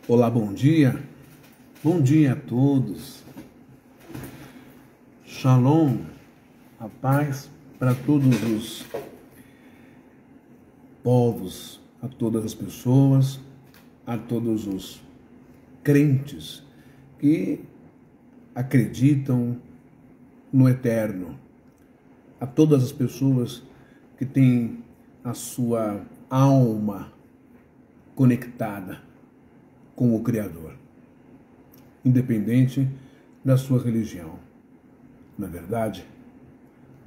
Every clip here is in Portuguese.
Olá, bom dia. Bom dia a todos. Shalom, a paz para todos os povos, a todas as pessoas, a todos os crentes que acreditam no eterno, a todas as pessoas que têm a sua alma conectada com o Criador, independente da sua religião. Na verdade,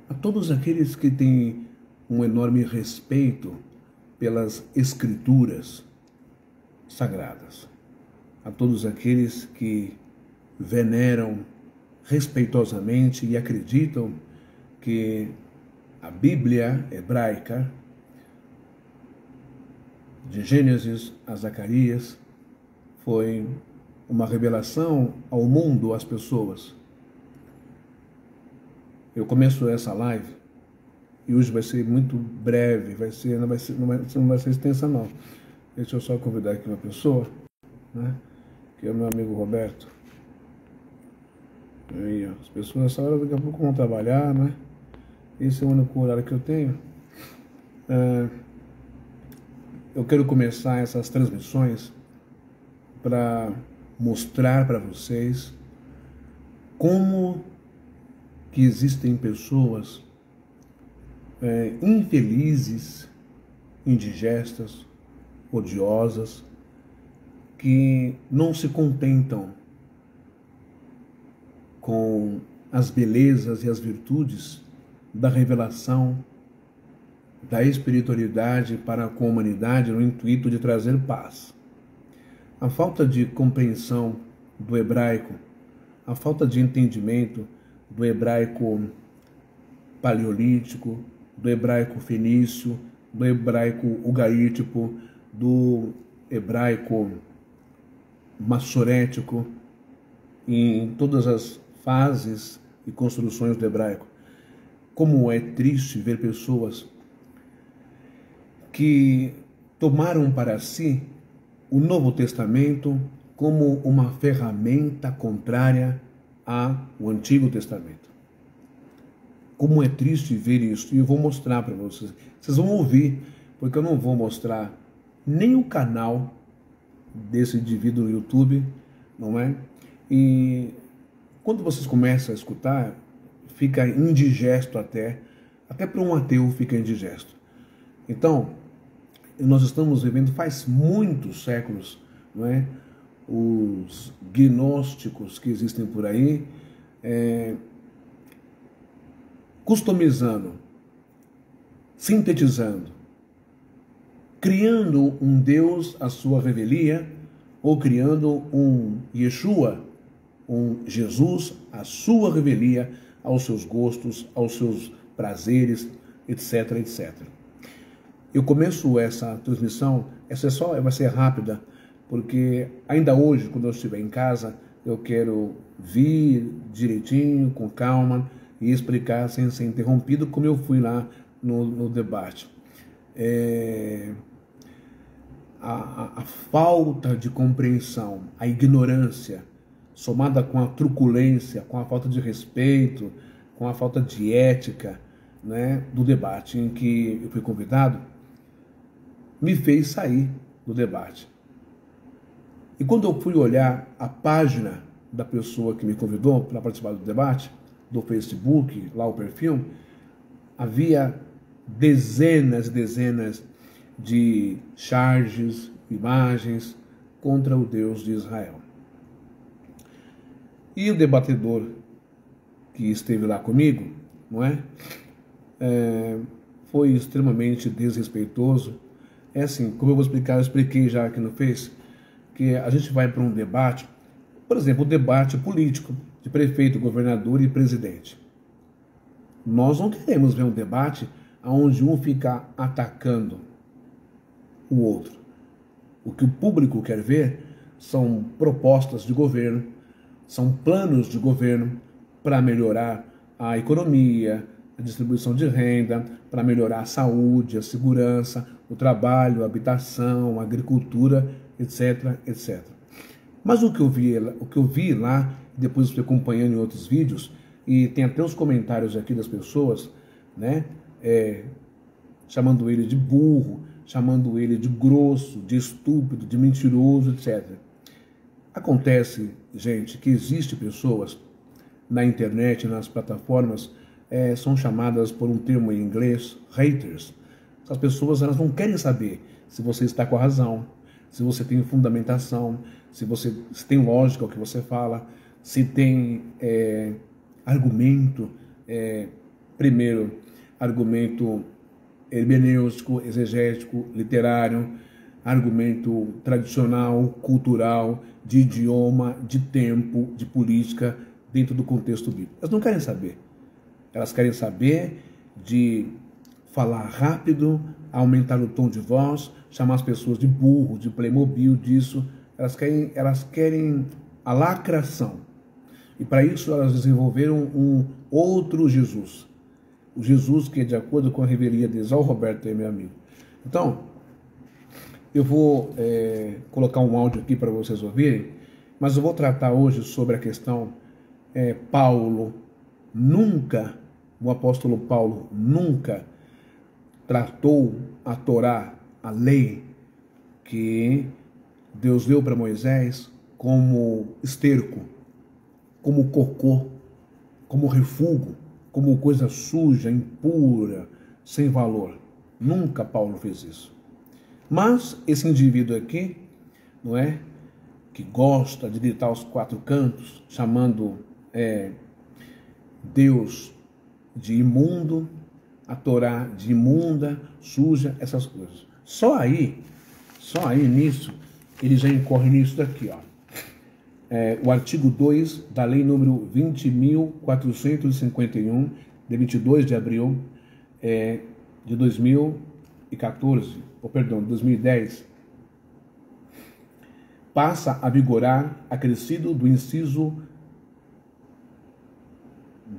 a todos aqueles que têm um enorme respeito pelas Escrituras sagradas, a todos aqueles que veneram respeitosamente e acreditam que a Bíblia hebraica, de Gênesis a Zacarias, foi uma revelação ao mundo, às pessoas. Eu começo essa live e hoje vai ser muito breve, não vai ser extensa não. Deixa eu só convidar aqui uma pessoa, né, que é o meu amigo Roberto. Aí, ó, as pessoas nessa hora daqui a pouco vão trabalhar, né? Esse é o único horário que eu tenho. Eu quero começar essas transmissões para mostrar para vocês como que existem pessoas infelizes, indigestas, odiosas, que não se contentam com as belezas e as virtudes da revelação da espiritualidade para com a humanidade no intuito de trazer paz. A falta de compreensão do hebraico, a falta de entendimento do hebraico paleolítico, do hebraico fenício, do hebraico ugaítico, do hebraico massorético, em todas as fases e construções do hebraico. Como é triste ver pessoas que tomaram para si o Novo Testamento como uma ferramenta contrária ao Antigo Testamento. Como é triste ver isso, e eu vou mostrar para vocês. Vocês vão ouvir, porque eu não vou mostrar nem o canal desse indivíduo no YouTube, não é? E quando vocês começam a escutar, fica indigesto até para um ateu fica indigesto. Então, nós estamos vivendo faz muitos séculos, não é? Os gnósticos que existem por aí, customizando, sintetizando, criando um Deus à sua revelia, ou criando um Yeshua, um Jesus à sua revelia, aos seus gostos, aos seus prazeres, etc, etc. Eu começo essa transmissão, vai ser rápida, porque ainda hoje, quando eu estiver em casa, eu quero vir direitinho, com calma, e explicar sem ser interrompido, como eu fui lá no debate. A falta de compreensão, a ignorância, somada com a truculência, com a falta de respeito, com a falta de ética, né, do debate em que eu fui convidado, me fez sair do debate. E quando eu fui olhar a página da pessoa que me convidou para participar do debate, do Facebook, lá o perfil, havia dezenas e dezenas de charges, imagens contra o Deus de Israel. E o debatedor que esteve lá comigo, não é? Foi extremamente desrespeitoso. É assim, como eu vou explicar, eu expliquei já aqui no Face, que a gente vai para um debate, por exemplo, o debate político de prefeito, governador e presidente. Nós não queremos ver um debate onde um fica atacando o outro. O que o público quer ver são propostas de governo, são planos de governo para melhorar a economia, a distribuição de renda, para melhorar a saúde, a segurança, o trabalho, a habitação, a agricultura etc, etc. Mas o que eu vi lá, depois eu fui acompanhando em outros vídeos, e tem até os comentários aqui das pessoas, né, chamando ele de burro, chamando ele de grosso, de estúpido, de mentiroso, etc. Acontece, gente, que existem pessoas na internet, nas plataformas, são chamadas por um termo em inglês, haters. Essas pessoas, elas não querem saber se você está com a razão, se você tem fundamentação, se tem lógica o que você fala, se tem argumento, primeiro, argumento hermenêutico, exegético, literário, argumento tradicional, cultural, de idioma, de tempo, de política, dentro do contexto bíblico. Elas não querem saber. Elas querem saber de falar rápido, aumentar o tom de voz, chamar as pessoas de burro, de Playmobil, disso. Elas querem a lacração. E para isso elas desenvolveram um outro Jesus. O Jesus que é de acordo com a revelia de Zé Roberto, meu amigo. Então, eu vou colocar um áudio aqui para vocês ouvirem, mas eu vou tratar hoje sobre a questão Paulo nunca, o apóstolo Paulo nunca tratou a Torá, a lei que Deus deu para Moisés, como esterco, como cocô, como refúgio, como coisa suja, impura, sem valor. Nunca Paulo fez isso. Mas esse indivíduo aqui, não é, que gosta de gritar aos quatro cantos, chamando Deus de imundo, a Torá de imunda, suja, essas coisas. Só aí nisso, ele já incorre nisso daqui, ó. O artigo 2 da lei número 20.451, de 22 de abril de 2014, ou perdão, 2010, passa a vigorar acrescido do inciso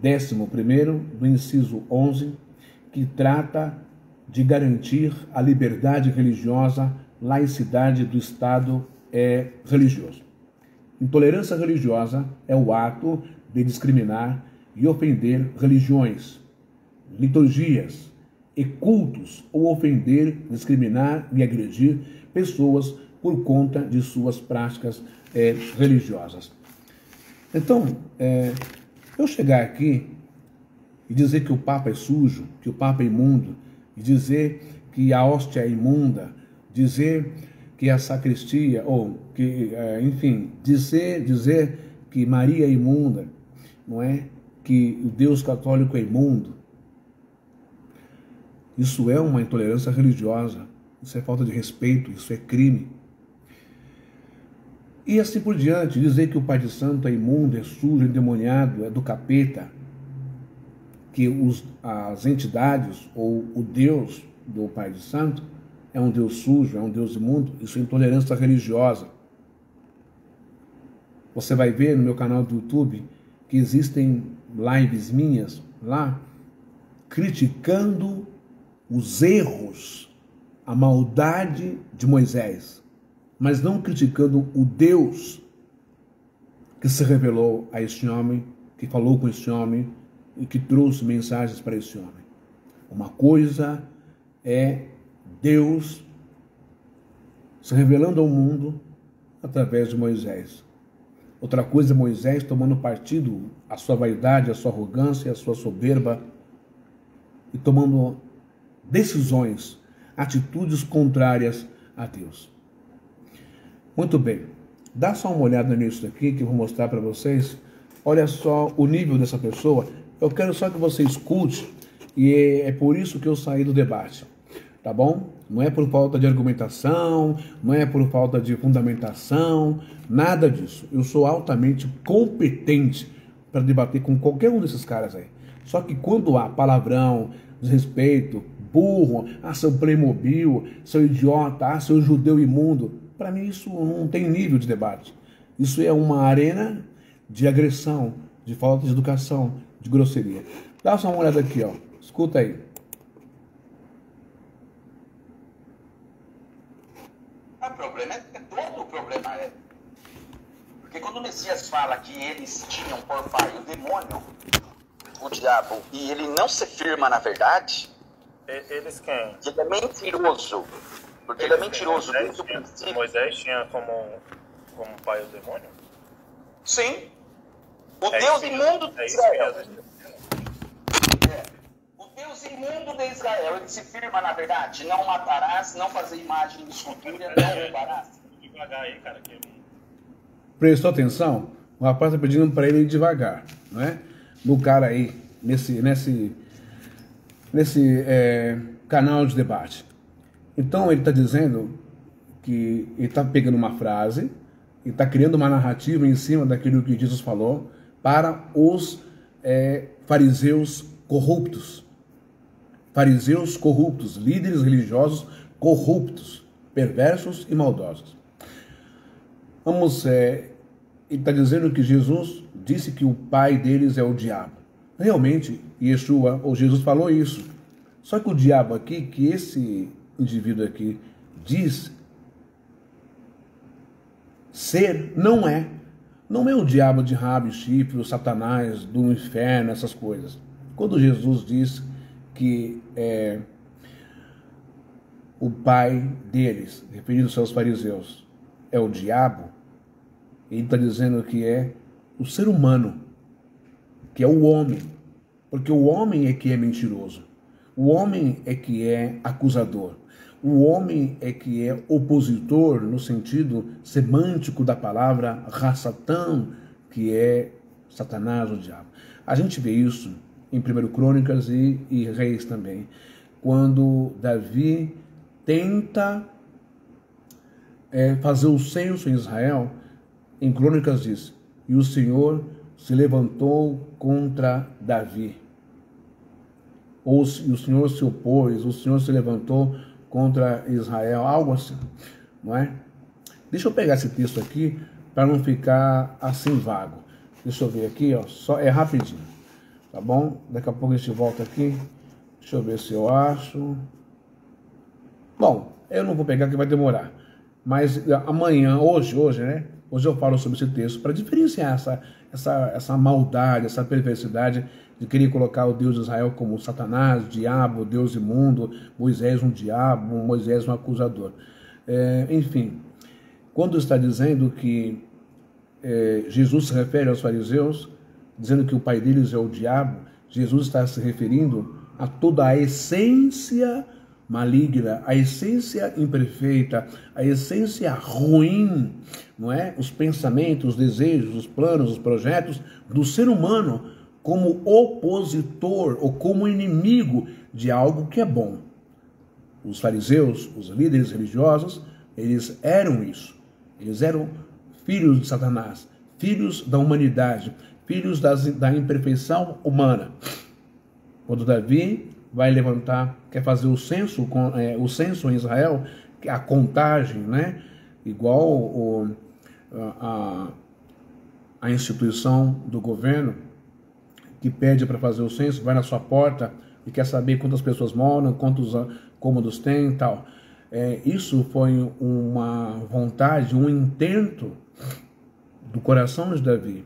11º do inciso 11, que trata de garantir a liberdade religiosa, laicidade do Estado religioso. Intolerância religiosa é o ato de discriminar e ofender religiões, liturgias e cultos, ou ofender, discriminar e agredir pessoas por conta de suas práticas religiosas. Então, eu chegar aqui e dizer que o Papa é sujo, que o Papa é imundo, e dizer que a hóstia é imunda, dizer que a sacristia, ou que, enfim, dizer que Maria é imunda, não é? Que o Deus católico é imundo. Isso é uma intolerância religiosa, isso é falta de respeito, isso é crime. E assim por diante, dizer que o Pai de Santo é imundo, é sujo, é endemoniado, é do capeta, que as entidades ou o Deus do Pai de Santo é um Deus sujo, é um Deus imundo, isso é intolerância religiosa. Você vai ver no meu canal do YouTube que existem lives minhas lá criticando os erros, a maldade de Moisés, mas não criticando o Deus que se revelou a este homem, que falou com este homem e que trouxe mensagens para este homem. Uma coisa é Deus se revelando ao mundo através de Moisés. Outra coisa é Moisés tomando partido, a sua vaidade, a sua arrogância, a sua soberba, e tomando decisões, atitudes contrárias a Deus. Muito bem, dá só uma olhada nisso aqui que eu vou mostrar para vocês. Olha só o nível dessa pessoa. Eu quero só que você escute, e é por isso que eu saí do debate, tá bom? Não é por falta de argumentação, não é por falta de fundamentação, nada disso. Eu sou altamente competente para debater com qualquer um desses caras aí. Só que quando há palavrão, desrespeito, burro, seu Playmobil, seu idiota, seu judeu imundo, para mim isso não tem nível de debate. Isso é uma arena de agressão, de falta de educação, de grosseria. Dá só uma olhada aqui, ó. Escuta aí. O problema todo o problema é. Porque quando o Messias fala que eles tinham por pai o demônio, o diabo, e ele não se firma na verdade, eles quem? Ele é mentiroso. Porque ele é mentiroso desde o princípio. Moisés tinha como pai o demônio? Sim. O Deus imundo de Israel. O Deus imundo de Israel, ele se firma na verdade. Não matarás, não fazer imagem de escultura, não roubarás. Devagar aí, cara. Prestou atenção? O rapaz está pedindo para ele ir devagar, não é? No cara aí, nesse canal de debate. Então ele está dizendo que ele está pegando uma frase e está criando uma narrativa em cima daquilo que Jesus falou para os fariseus corruptos. Fariseus corruptos, líderes religiosos corruptos, perversos e maldosos. Ele está dizendo que Jesus disse que o pai deles é o diabo. Realmente, Yeshua ou Jesus falou isso. Só que o diabo aqui, que esse indivíduo aqui diz ser, não é. Não é o diabo de rabo e chifre, o Satanás do inferno, essas coisas. Quando Jesus diz que o pai deles, referindo-se aos fariseus, é o diabo, ele está dizendo que é o ser humano, que é o homem, porque o homem é que é mentiroso, o homem é que é acusador, o homem é que é opositor no sentido semântico da palavra Rassatã, que é Satanás, o diabo. A gente vê isso em 1 Crônicas e Reis também, quando Davi tenta fazer o censo em Israel. Em Crônicas diz: e o Senhor se levantou contra Davi. Ou o Senhor se opôs, o Senhor se levantou contra Israel, algo assim, não é? Deixa eu pegar esse texto aqui para não ficar assim vago. Deixa eu ver aqui, ó, só é rapidinho, tá bom? Daqui a pouco a gente volta aqui. Deixa eu ver se eu acho. Bom, eu não vou pegar que vai demorar. Mas amanhã, hoje, né? Hoje eu falo sobre esse texto para diferenciar essa maldade, essa perversidade de querer colocar o Deus de Israel como Satanás, diabo, Deus imundo, Moisés um diabo, Moisés um acusador. Enfim, quando está dizendo que Jesus se refere aos fariseus, dizendo que o pai deles é o diabo, Jesus está se referindo a toda a essência maligna, a essência imperfeita, a essência ruim, não é? Os pensamentos, os desejos, os planos, os projetos do ser humano como opositor ou como inimigo de algo que é bom. Os fariseus, os líderes religiosos, eles eram isso. Eles eram filhos de Satanás, filhos da humanidade, filhos da imperfeição humana. Quando Davi vai levantar, quer fazer o censo em Israel, a contagem, né? Igual a instituição do governo que pede para fazer o censo, vai na sua porta e quer saber quantas pessoas moram, quantos cômodos tem e tal. Isso foi uma vontade, um intento do coração de Davi,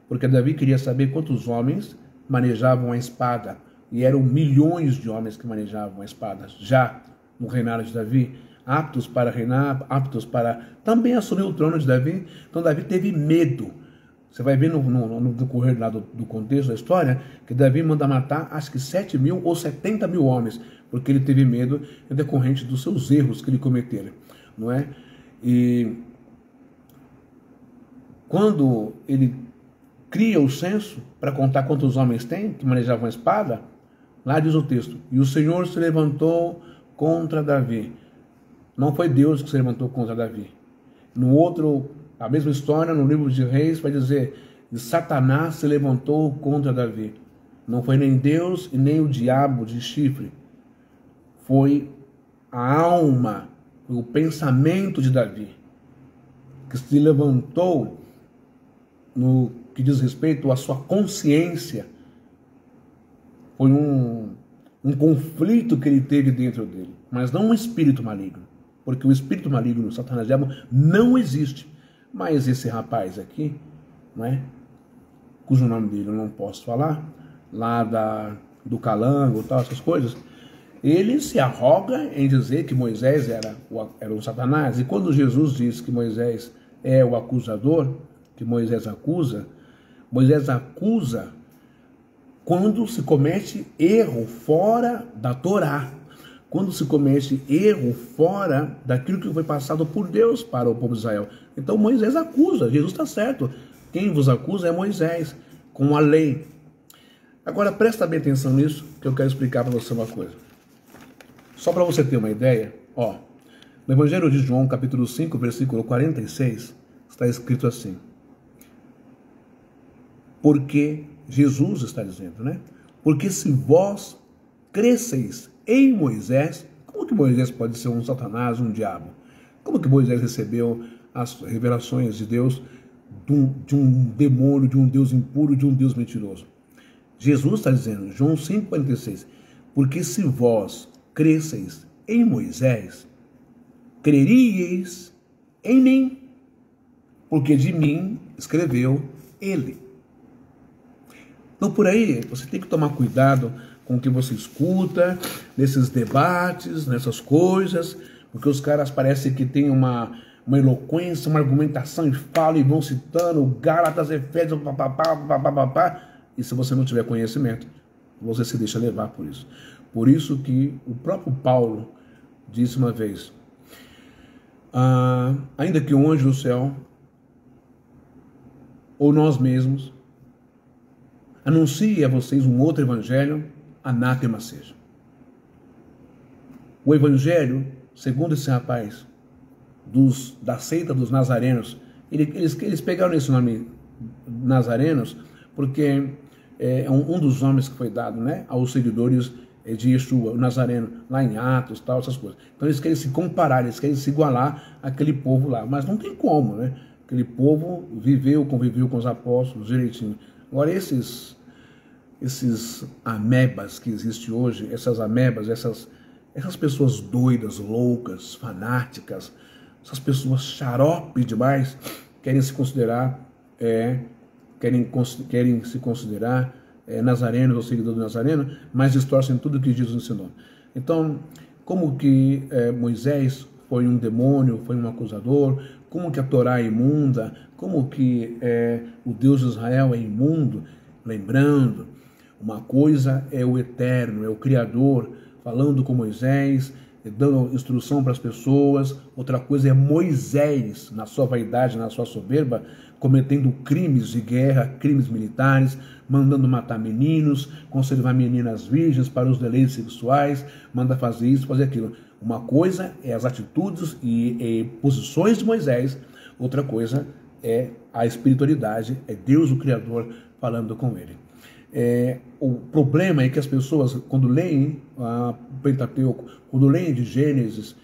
porque Davi queria saber quantos homens manejavam a espada, e eram milhões de homens que manejavam a espada já no reinado de Davi, aptos para reinar, aptos para também assumir o trono de Davi. Então Davi teve medo. Você vai ver no decorrer lá do contexto da história que Davi manda matar acho que 7 mil ou 70 mil homens, porque ele teve medo decorrente dos seus erros que ele cometera, não é? E quando ele cria o censo para contar quantos homens tem que manejavam a espada, lá diz o texto: e o Senhor se levantou contra Davi. Não foi Deus que se levantou contra Davi. No outro, a mesma história, no livro de Reis, vai dizer: e Satanás se levantou contra Davi. Não foi nem Deus e nem o diabo de chifre. Foi a alma, o pensamento de Davi, que se levantou no que diz respeito à sua consciência. Foi um conflito que ele teve dentro dele, mas não um espírito maligno. porque o espírito maligno, Satanás, diabo, não existe. Mas esse rapaz aqui, não é? Cujo nome dele eu não posso falar, lá do calango e tal, essas coisas, ele se arroga em dizer que Moisés era o Satanás. E quando Jesus diz que Moisés é o acusador, que Moisés acusa quando se comete erro fora da Torá, quando se comete erro fora daquilo que foi passado por Deus para o povo de Israel. Então Moisés acusa, Jesus está certo. Quem vos acusa é Moisés, com a lei. Agora presta bem atenção nisso, que eu quero explicar para você uma coisa. Só para você ter uma ideia, ó, no Evangelho de João, capítulo 5, versículo 46, está escrito assim. Porque Jesus está dizendo, né? Porque se vós cresceis em Moisés, como que Moisés pode ser um Satanás, um diabo? Como que Moisés recebeu as revelações de Deus de um demônio, de um Deus impuro, de um Deus mentiroso? Jesus está dizendo, João 5,46, porque se vós cresceis em Moisés, creríeis em mim, porque de mim escreveu ele. Então por aí você tem que tomar cuidado com o que você escuta, nesses debates, nessas coisas, porque os caras parecem que têm uma eloquência, uma argumentação e falam e vão citando Gálatas, Efésios, papapá, e se você não tiver conhecimento, você se deixa levar por isso. Por isso que o próprio Paulo disse uma vez, ainda que um anjo do céu, ou nós mesmos, anuncie a vocês um outro evangelho, anátema seja. O evangelho, segundo esse rapaz, da seita dos nazarenos, eles pegaram esse nome nazarenos, porque é um dos nomes que foi dado, né, aos seguidores de Yeshua, o nazareno, lá em Atos, tal, essas coisas. Então eles querem se comparar, eles querem se igualar àquele povo lá, mas não tem como, né? Aquele povo conviveu com os apóstolos direitinho. Agora esses amebas que existem hoje, essas amebas, essas pessoas doidas, loucas, fanáticas, essas pessoas xarope demais, querem se considerar nazarenos ou seguidores do Nazareno, mas distorcem tudo que Jesus ensinou. Então, como que Moisés foi um demônio, foi um acusador, como que a Torá é imunda, como que o Deus de Israel é imundo, lembrando, uma coisa é o Eterno, é o Criador, falando com Moisés, dando instrução para as pessoas, outra coisa é Moisés, na sua vaidade, na sua soberba, cometendo crimes de guerra, crimes militares, mandando matar meninos, conservar meninas virgens para os deleites sexuais, manda fazer isso, fazer aquilo. Uma coisa é as atitudes e posições de Moisés, outra coisa é a espiritualidade, é Deus o Criador falando com ele. O problema é que as pessoas, quando leem o Pentateuco, quando leem de Gênesis,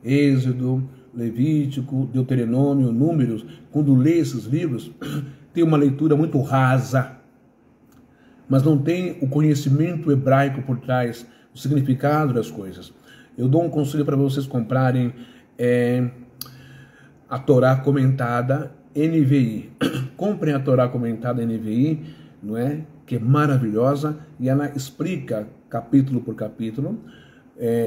Êxodo, Levítico, Deuteronômio, Números, quando lê esses livros, tem uma leitura muito rasa, mas não tem o conhecimento hebraico por trás, o significado das coisas. Eu dou um conselho para vocês comprarem a Torá comentada NVI. Comprem a Torá comentada NVI, não é? Que é maravilhosa, e ela explica capítulo por capítulo,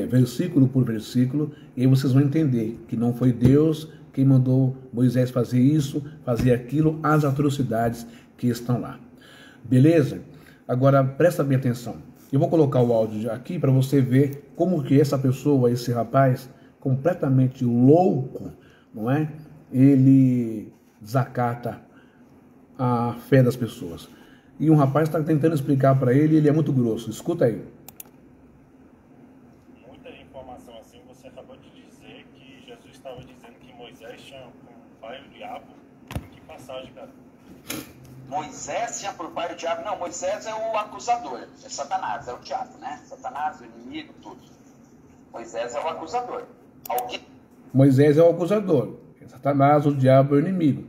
versículo por versículo, e aí vocês vão entender que não foi Deus quem mandou Moisés fazer isso, fazer aquilo, as atrocidades que estão lá. Beleza? Agora presta bem atenção. Eu vou colocar o áudio aqui para você ver como que essa pessoa, esse rapaz, completamente louco, não é? Ele desacata a fé das pessoas. E um rapaz está tentando explicar para ele, ele é muito grosso. Escuta aí. Muita informação assim, você acabou de dizer que Jesus estava dizendo que Moisés tinha um pai, o diabo. Em que passagem, cara? Moisés tinha por pai o diabo. Não, Moisés é o acusador. É Satanás, é o diabo, né? Satanás, o inimigo, tudo. Moisés é o acusador. Moisés é o acusador. Satanás, o diabo, é o inimigo.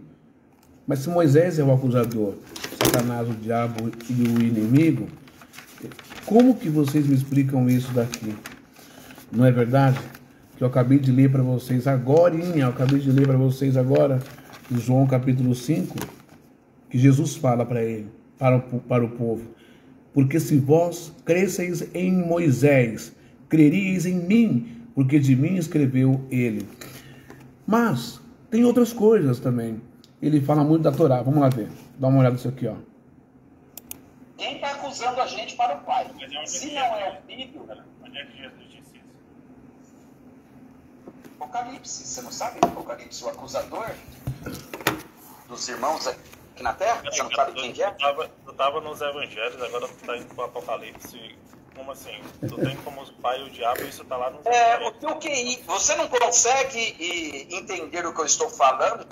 Mas se Moisés é o acusador, Satanás, o diabo e o inimigo, como que vocês me explicam isso daqui? Não é verdade? que eu acabei de ler para vocês agora, em João capítulo 5, que Jesus fala para ele, para o povo: porque se vós cresceis em Moisés, creríeis em mim, porque de mim escreveu ele. Mas tem outras coisas também. Ele fala muito da Torá. Vamos lá ver. Dá uma olhada nisso aqui, ó. Quem está acusando a gente para o Pai? Se não é o Filho... Onde é que Jesus disse isso? Apocalipse. Você não sabe Apocalipse? O acusador dos irmãos aqui na Terra? Você não sabe quem que é? Tu estava nos evangelhos, agora tu está indo para o Apocalipse. Como assim? Tu tem como pai o diabo, isso está lá nos evangelhos. O teu QI, você não consegue entender o que eu estou falando?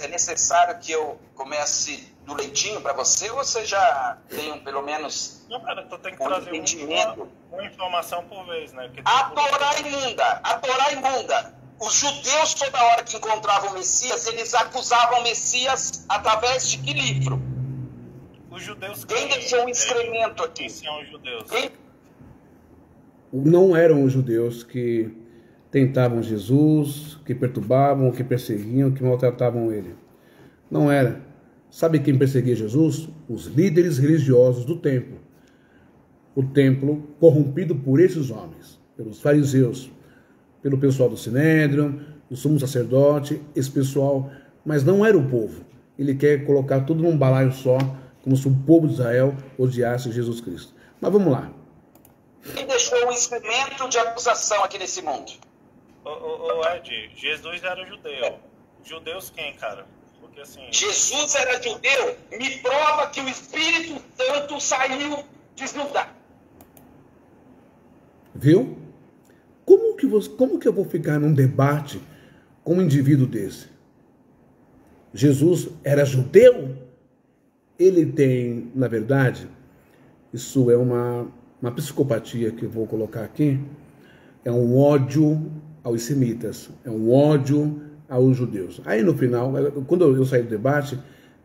É necessário que eu comece do leitinho para você, ou você já tem pelo menos... Não, cara, tu tem que um trazer entendimento? uma informação por vez, né? Porque A Torá imunda. Os judeus, toda hora que encontravam o Messias, eles acusavam o Messias através de que livro? Os judeus... Quem deixou um excremento aqui? Quem são os judeus? Não eram os judeus que tentavam Jesus, que perturbavam, que perseguiam, que maltratavam ele. Não era. Sabe quem perseguia Jesus? Os líderes religiosos do templo. O templo corrompido por esses homens, pelos fariseus, pelo pessoal do Sinédrio, o sumo sacerdote, esse pessoal. Mas não era o povo. Ele quer colocar tudo num balaio só, como se o povo de Israel odiasse Jesus Cristo. Mas vamos lá. Quem deixou um instrumento de acusação aqui nesse mundo? Ed, Jesus era judeu. Judeus quem, cara? Porque assim... Jesus era judeu? Me prova que o Espírito Santo saiu de Judá. Viu? Como que eu vou ficar num debate com um indivíduo desse? Jesus era judeu? Ele tem, na verdade, isso é uma psicopatia que eu vou colocar aqui, é um ódio aos semitas, é um ódio aos judeus. Aí no final, quando eu saí do debate,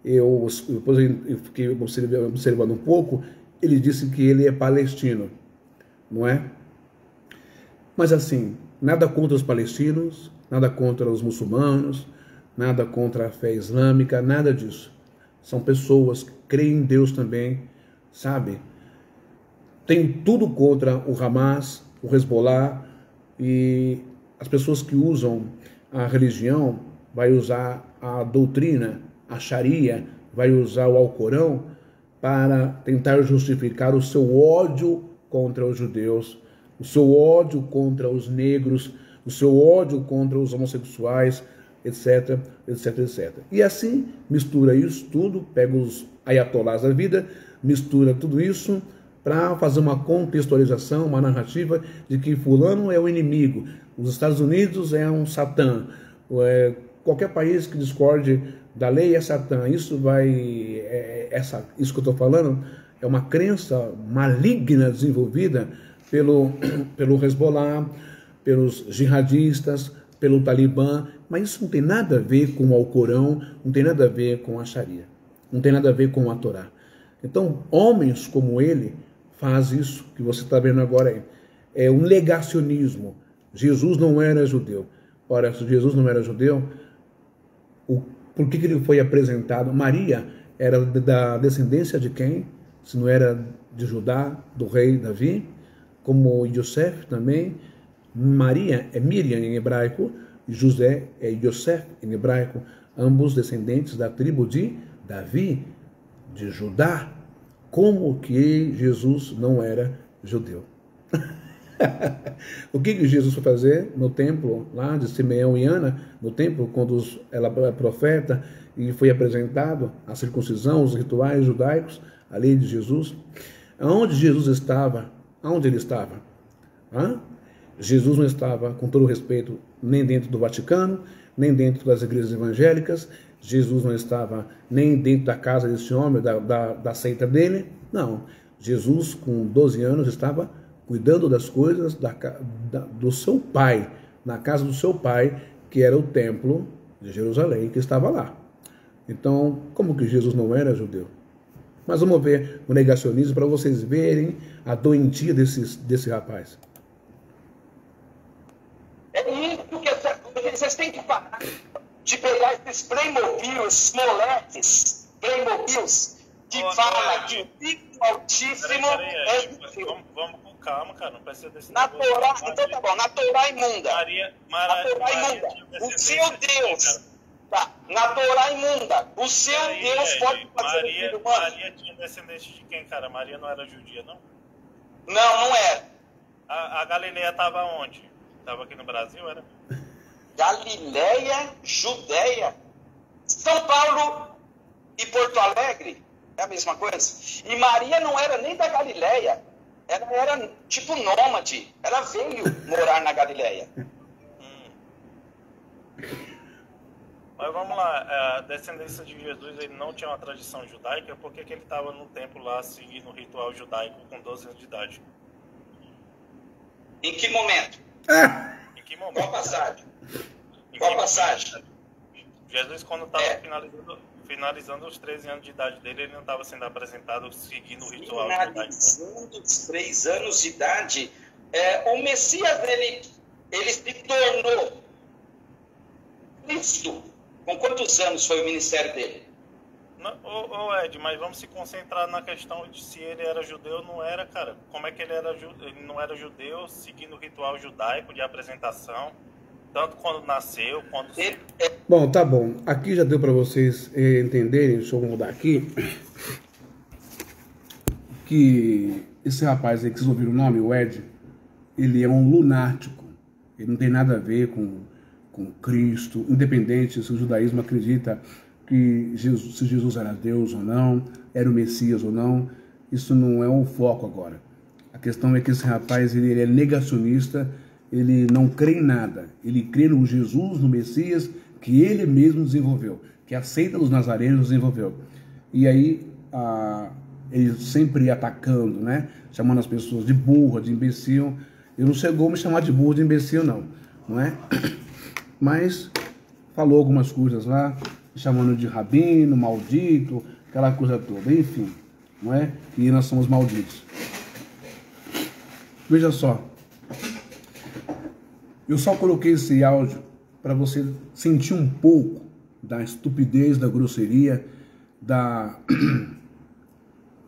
depois eu fiquei observando um pouco, ele disse que ele é palestino, não é? Mas assim, nada contra os palestinos, nada contra os muçulmanos, nada contra a fé islâmica, nada disso. São pessoas que creem em Deus também, sabe? Tem tudo contra o Hamas, o Hezbollah, e as pessoas que usam a religião, vai usar a doutrina, a Sharia, vai usar o Alcorão para tentar justificar o seu ódio contra os judeus, o seu ódio contra os negros, o seu ódio contra os homossexuais, etc, etc, etc. E assim, mistura isso tudo, pega os ayatolás da vida, mistura tudo isso para fazer uma contextualização, uma narrativa de que fulano é o inimigo, os Estados Unidos é um satã, qualquer país que discorde da lei é satã. Isso isso que eu estou falando é uma crença maligna desenvolvida pelo Hezbollah, pelos jihadistas, pelo Talibã, mas isso não tem nada a ver com o Alcorão, não tem nada a ver com a Sharia, não tem nada a ver com a Torá. Então, homens como ele faz isso que você está vendo agora aí. É um negacionismo. Jesus não era judeu. Ora, se Jesus não era judeu, por que ele foi apresentado? Maria era da descendência de quem? Se não era de Judá, do rei Davi, como Yosef também. Maria é Miriam em hebraico, José é Yosef em hebraico, ambos descendentes da tribo de Davi, de Judá. Como que Jesus não era judeu? O que Jesus foi fazer no templo lá de Simeão e Ana, no templo, quando ela era profeta e foi apresentado a circuncisão, os rituais judaicos, a lei de Jesus? Aonde Jesus estava? Aonde ele estava? Jesus não estava, com todo respeito, nem dentro do Vaticano, nem dentro das igrejas evangélicas. Jesus não estava nem dentro da casa desse homem, da seita dele. Não. Jesus, com 12 anos, estava cuidando das coisas do seu pai, na casa do seu pai, que era o templo de Jerusalém, que estava lá. Então, como que Jesus não era judeu? Mas vamos ver o negacionismo para vocês verem a doentia desse rapaz. É Vocês têm que parar de pegar esses Playmobiles, moleques, Playmobiles, que falam que o Filho Altíssimo é divino. Vamos com calma, cara. Não precisa desse Na negócio. Torá, então tá bom, na Torá imunda. Na Torá imunda. O seu Deus. Tá, na Torá imunda. O seu Deus pode fazer o filho humano. Maria tinha descendente de quem, cara? Maria não era judia, não? Não era. A Galileia estava onde? Estava aqui no Brasil, era? Galileia, Judéia, São Paulo e Porto Alegre. É a mesma coisa. E Maria não era nem da Galileia. Ela era tipo nômade. Ela veio morar na Galileia. Mas vamos lá, a descendência de Jesus, ele não tinha uma tradição judaica, por que ele estava no templo lá seguindo o ritual judaico com 12 anos de idade? Em que momento? Em que momento? Qual passagem? Qual passagem? Jesus, quando estava finalizando os 13 anos de idade dele, ele não estava sendo apresentado seguindo o ritual judaico. Finalizando os 3 anos de idade, o Messias, ele se tornou Cristo. Com quantos anos foi o ministério dele? Ed, mas vamos se concentrar na questão de se ele era judeu ou não era, cara. Como é que ele não era judeu, seguindo o ritual judaico de apresentação, tanto quando nasceu, quando... Bom, tá bom. Aqui já deu para vocês entenderem, deixa eu mudar aqui, que esse rapaz aí que vocês ouviram o nome, o Ed, ele é um lunático. Ele não tem nada a ver com Cristo, independente se o judaísmo acredita que se Jesus era Deus ou não, era o Messias ou não, isso não é o foco agora. A questão é que esse rapaz ele é negacionista, ele não crê em nada, ele crê no Jesus, no Messias, que ele mesmo desenvolveu, que a seita dos nazarenos desenvolveu. E aí, ele sempre atacando, né? Chamando as pessoas de burra, de imbecil. Ele não chegou a me chamar de burro, de imbecil, não é? Mas falou algumas coisas lá, chamando de rabino, maldito, aquela coisa toda, enfim, não é? E nós somos malditos. Veja só, eu só coloquei esse áudio para você sentir um pouco da estupidez, da grosseria, da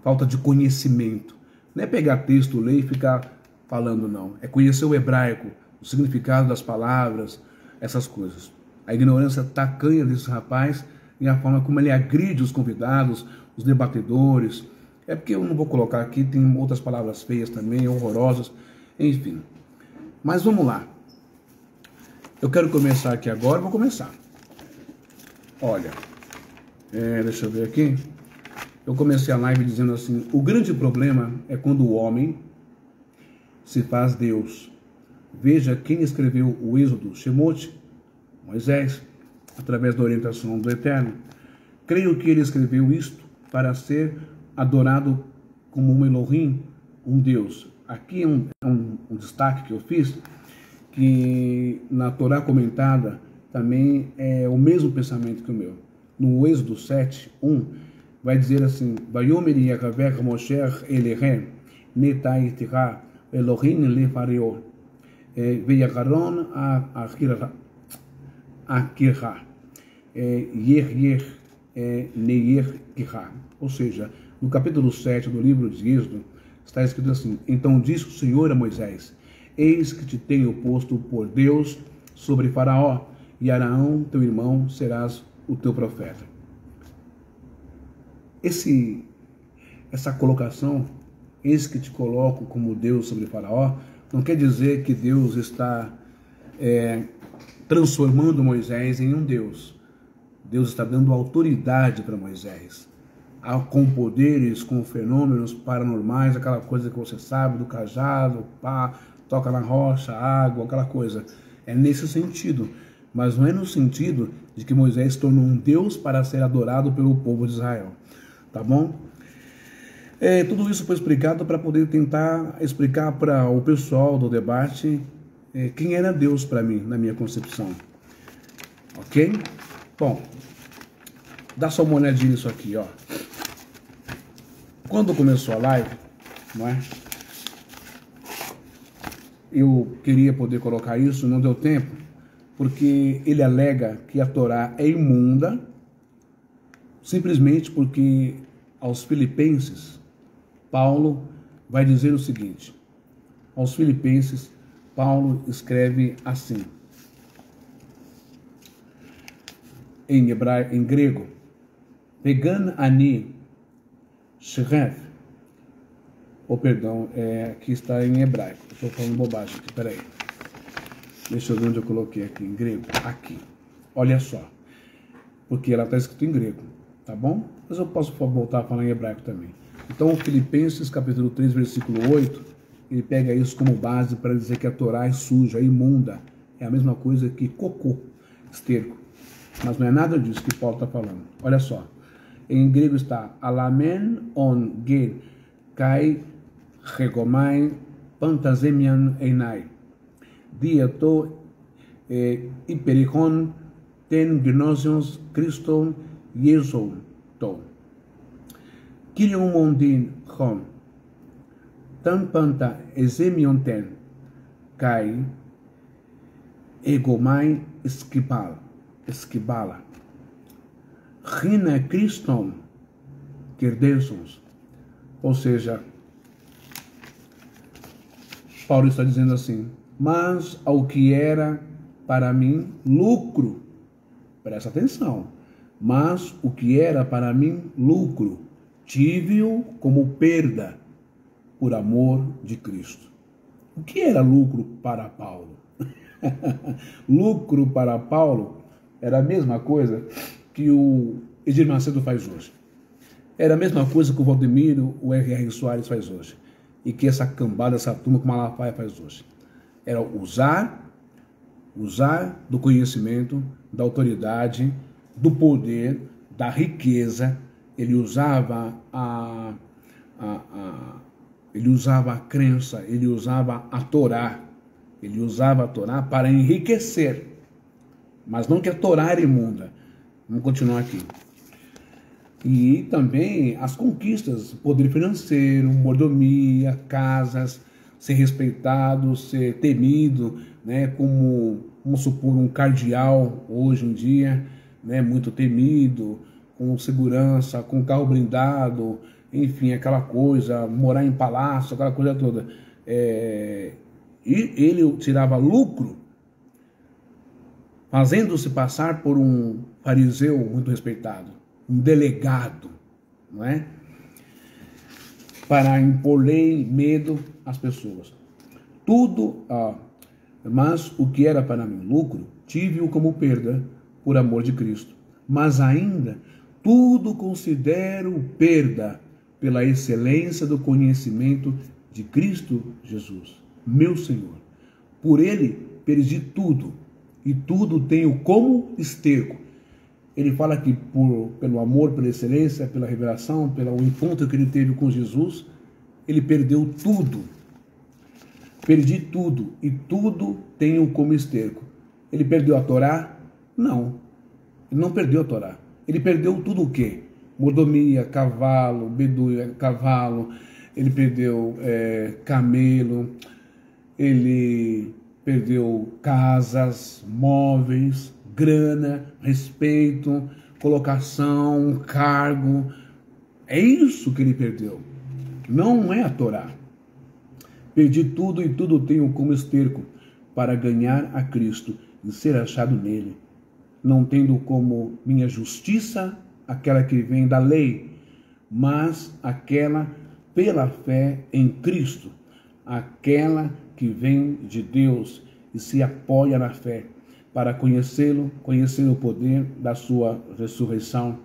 falta de conhecimento. Não é pegar texto, ler e ficar falando, não. É conhecer o hebraico, o significado das palavras, essas coisas. A ignorância tacanha desse rapaz e a forma como ele agride os convidados, os debatedores. É porque eu não vou colocar aqui, tem outras palavras feias também, horrorosas, enfim. Mas vamos lá. Eu quero começar aqui agora, vou começar. Olha, deixa eu ver aqui. Eu comecei a live dizendo assim, o grande problema é quando o homem se faz Deus. Veja quem escreveu o Êxodo, Shemote, Moisés, através da orientação do Eterno. Creio que ele escreveu isto para ser adorado como um Elohim, um Deus. Aqui é um destaque que eu fiz, que na Torá comentada também é o mesmo pensamento que o meu. No Êxodo 7:1, vai dizer assim, Vayomer Yahweh Moshe Elechem Netai Tira Elohim Lefareo Veyacharon Akirha Yer Neyer Kirha. Ou seja, no capítulo 7 do livro de Êxodo, está escrito assim, então disse o Senhor a Moisés, eis que te tenho posto por Deus sobre Faraó, e Araão, teu irmão, serás o teu profeta. Essa colocação, eis que te coloco como Deus sobre Faraó, não quer dizer que Deus está transformando Moisés em um Deus. Deus está dando autoridade para Moisés, com poderes, com fenômenos paranormais, aquela coisa que você sabe, do cajado, pá, toca na rocha, água, aquela coisa. É nesse sentido, mas não é no sentido de que Moisés se tornou um Deus para ser adorado pelo povo de Israel. Tá bom? Tudo isso foi explicado para poder tentar explicar para o pessoal do debate quem era Deus para mim, na minha concepção. Ok? Bom, dá só uma olhadinha nisso aqui, ó. Quando começou a live, não é? Eu queria poder colocar isso, não deu tempo, porque ele alega que a Torá é imunda, simplesmente porque aos Filipenses, Paulo vai dizer o seguinte. Aos Filipenses, Paulo escreve assim, em grego, Pegan ani shref, aqui está em hebraico, estou falando bobagem aqui, peraí. Deixa eu ver onde eu coloquei aqui, em grego, aqui, olha só, porque ela está escrito em grego, tá bom? Mas eu posso voltar a falar em hebraico também. Então, Filipenses capítulo 3, versículo 8, ele pega isso como base para dizer que a Torá é suja, é imunda, é a mesma coisa que cocô, esterco. Mas não é nada disso que Paulo está falando. Olha só, em grego está alamen on gel kai regomai pantazemian einai dieto hyperikon ten gnosios Christon Ieson to kilion mondin hon tan panta ezemion ten kai egomai esquibala Rina Christon Querdensons. Ou seja, Paulo está dizendo assim, mas ao que era para mim lucro, presta atenção, mas o que era para mim lucro, tive-o como perda por amor de Cristo. O que era lucro para Paulo? Lucro para Paulo era a mesma coisa que o Edir Macedo faz hoje. Era a mesma coisa que o Valdemiro, o R.R. Soares faz hoje. E que essa cambada, essa turma que o Malafaia faz hoje. Era usar do conhecimento, da autoridade, do poder, da riqueza. Ele usava a crença, ele usava a Torá. Ele usava a Torá para enriquecer. Mas não que a Torá era imunda. Vamos continuar aqui. E também as conquistas, poder financeiro, mordomia, casas, ser respeitado, ser temido, né, como, vamos supor, um cardeal hoje em dia, né, muito temido, com segurança, com carro blindado, enfim, aquela coisa, morar em palácio, aquela coisa toda. E ele tirava lucro fazendo-se passar por um fariseu muito respeitado, um delegado, não é? Para impor lei e medo às pessoas. Tudo, mas o que era para mim lucro, tive-o como perda por amor de Cristo. Mas ainda, tudo considero perda pela excelência do conhecimento de Cristo Jesus, meu Senhor. Por ele perdi tudo, e tudo tenho como esterco. Ele fala que pelo amor, pela excelência, pela revelação, pelo encontro que ele teve com Jesus, ele perdeu tudo. Perdi tudo, e tudo tenho como esterco. Ele perdeu a Torá? Não. Ele não perdeu a Torá. Ele perdeu tudo o quê? Mordomia, cavalo, cavalo, ele perdeu camelo, ele perdeu casas, móveis, grana, respeito, colocação, cargo. É isso que ele perdeu. Não é a Torá. Perdi tudo e tudo tenho como esterco para ganhar a Cristo e ser achado nele, não tendo como minha justiça aquela que vem da lei, mas aquela pela fé em Cristo, aquela que vem de Deus e se apoia na fé, para conhecê-lo, conhecer o poder da sua ressurreição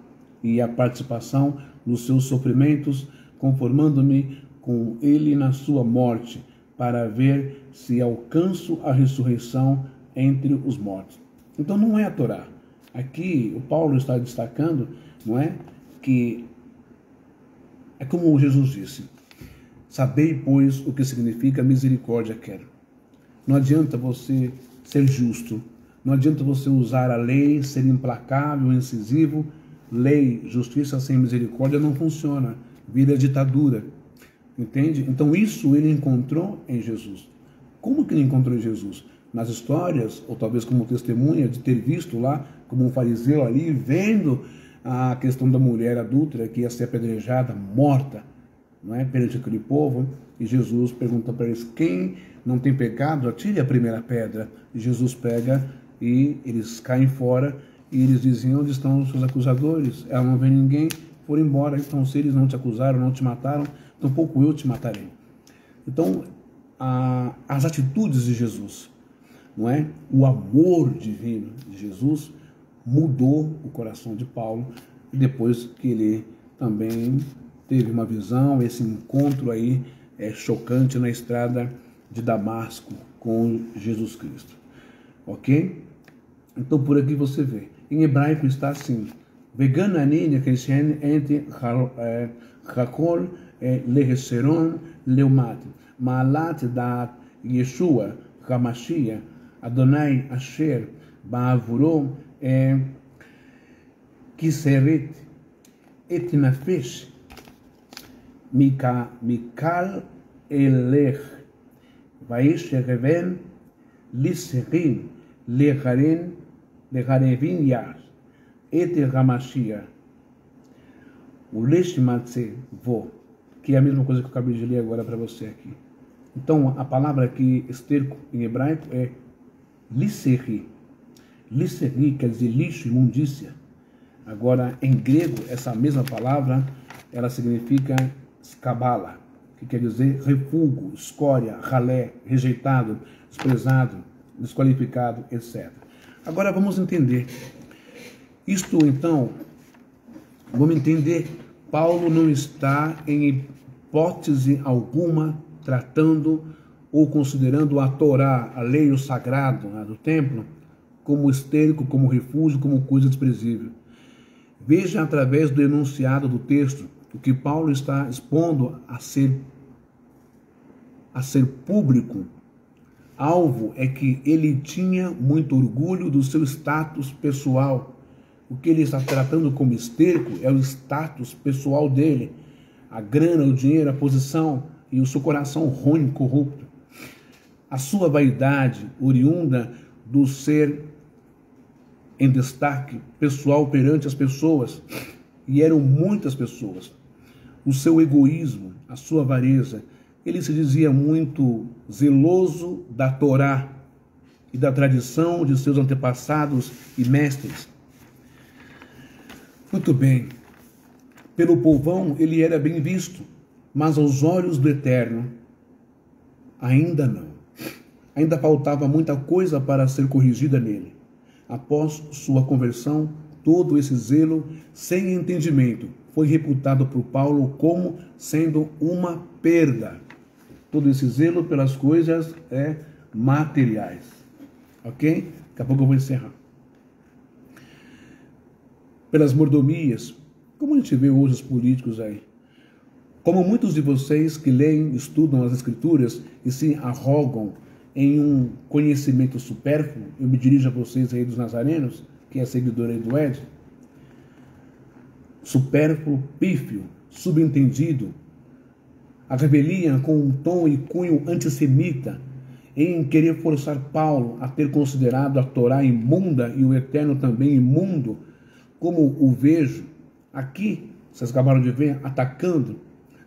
e a participação nos seus sofrimentos, conformando-me com ele na sua morte, para ver se alcanço a ressurreição entre os mortos. Então não é a Torá. Aqui o Paulo está destacando, não é? Que é como Jesus disse: sabei, pois, o que significa misericórdia quero. Não adianta você ser justo, não adianta você usar a lei, ser implacável, incisivo. Lei, justiça sem misericórdia não funciona, vira ditadura. Entende? Então isso ele encontrou em Jesus. Como que ele encontrou em Jesus? nas histórias, ou talvez como testemunha de ter visto lá, como um fariseu ali, vendo a questão da mulher adúltera que ia ser apedrejada, morta, não é, perante aquele povo, e Jesus pergunta para eles: quem não tem pecado, atire a primeira pedra. E Jesus pega e eles caem fora, e eles dizem: onde estão os seus acusadores? Ela não vê ninguém, foram embora. Então, se eles não te acusaram, não te mataram, tampouco eu te matarei. Então, as atitudes de Jesus, não é? O amor divino de Jesus mudou o coração de Paulo, depois que ele também teve uma visão, esse encontro aí chocante na estrada de Damasco com Jesus Cristo. Ok? Então por aqui você vê. Em hebraico está assim: Vegan anine Christian entre Hakol Leheseron Leumat Maalat da Yeshua Hamashia Adonai Asher Ba'avuro Kiseret et Nafesh Mikal Elech Vaishereven Liserin Leharevin Yar et Hamashia o Leshmatse Vo, que é a mesma coisa que eu acabei de ler agora para você aqui. Então a palavra aqui, esterco, em hebraico é Liseri. Liseri quer dizer lixo, imundícia. Agora, em grego, essa mesma palavra, ela significa skabala, que quer dizer refúgio, escória, ralé, rejeitado, desprezado, desqualificado, etc. Agora, vamos entender. Isto, então, vamos entender, Paulo não está em hipótese alguma tratando ou considerando a Torá, a lei, o sagrado do templo, como esterco, como refúgio, como coisa desprezível. Veja através do enunciado do texto o que Paulo está expondo a ser público. Alvo é que ele tinha muito orgulho do seu status pessoal. O que ele está tratando como esterco é o status pessoal dele, a grana, o dinheiro, a posição e o seu coração ruim, corrupto. A sua vaidade, oriunda do ser em destaque pessoal perante as pessoas, e eram muitas pessoas. O seu egoísmo, a sua avareza, ele se dizia muito zeloso da Torá e da tradição de seus antepassados e mestres. Muito bem, pelo povão ele era bem visto, mas aos olhos do Eterno, ainda não. Ainda faltava muita coisa para ser corrigida nele. Após sua conversão, todo esse zelo, sem entendimento, foi reputado por Paulo como sendo uma perda. Todo esse zelo pelas coisas materiais. Ok? Daqui a pouco eu vou encerrar. Pelas mordomias, como a gente vê hoje os políticos aí. Como muitos de vocês que leem, estudam as Escrituras e se arrogam em um conhecimento supérfluo, eu me dirijo a vocês aí dos nazarenos, que é seguidor aí do Ed, supérfluo, pífio, subentendido, a rebelião com um tom e cunho antissemita, em querer forçar Paulo a ter considerado a Torá imunda e o Eterno também imundo, como o vejo aqui, vocês acabaram de ver, atacando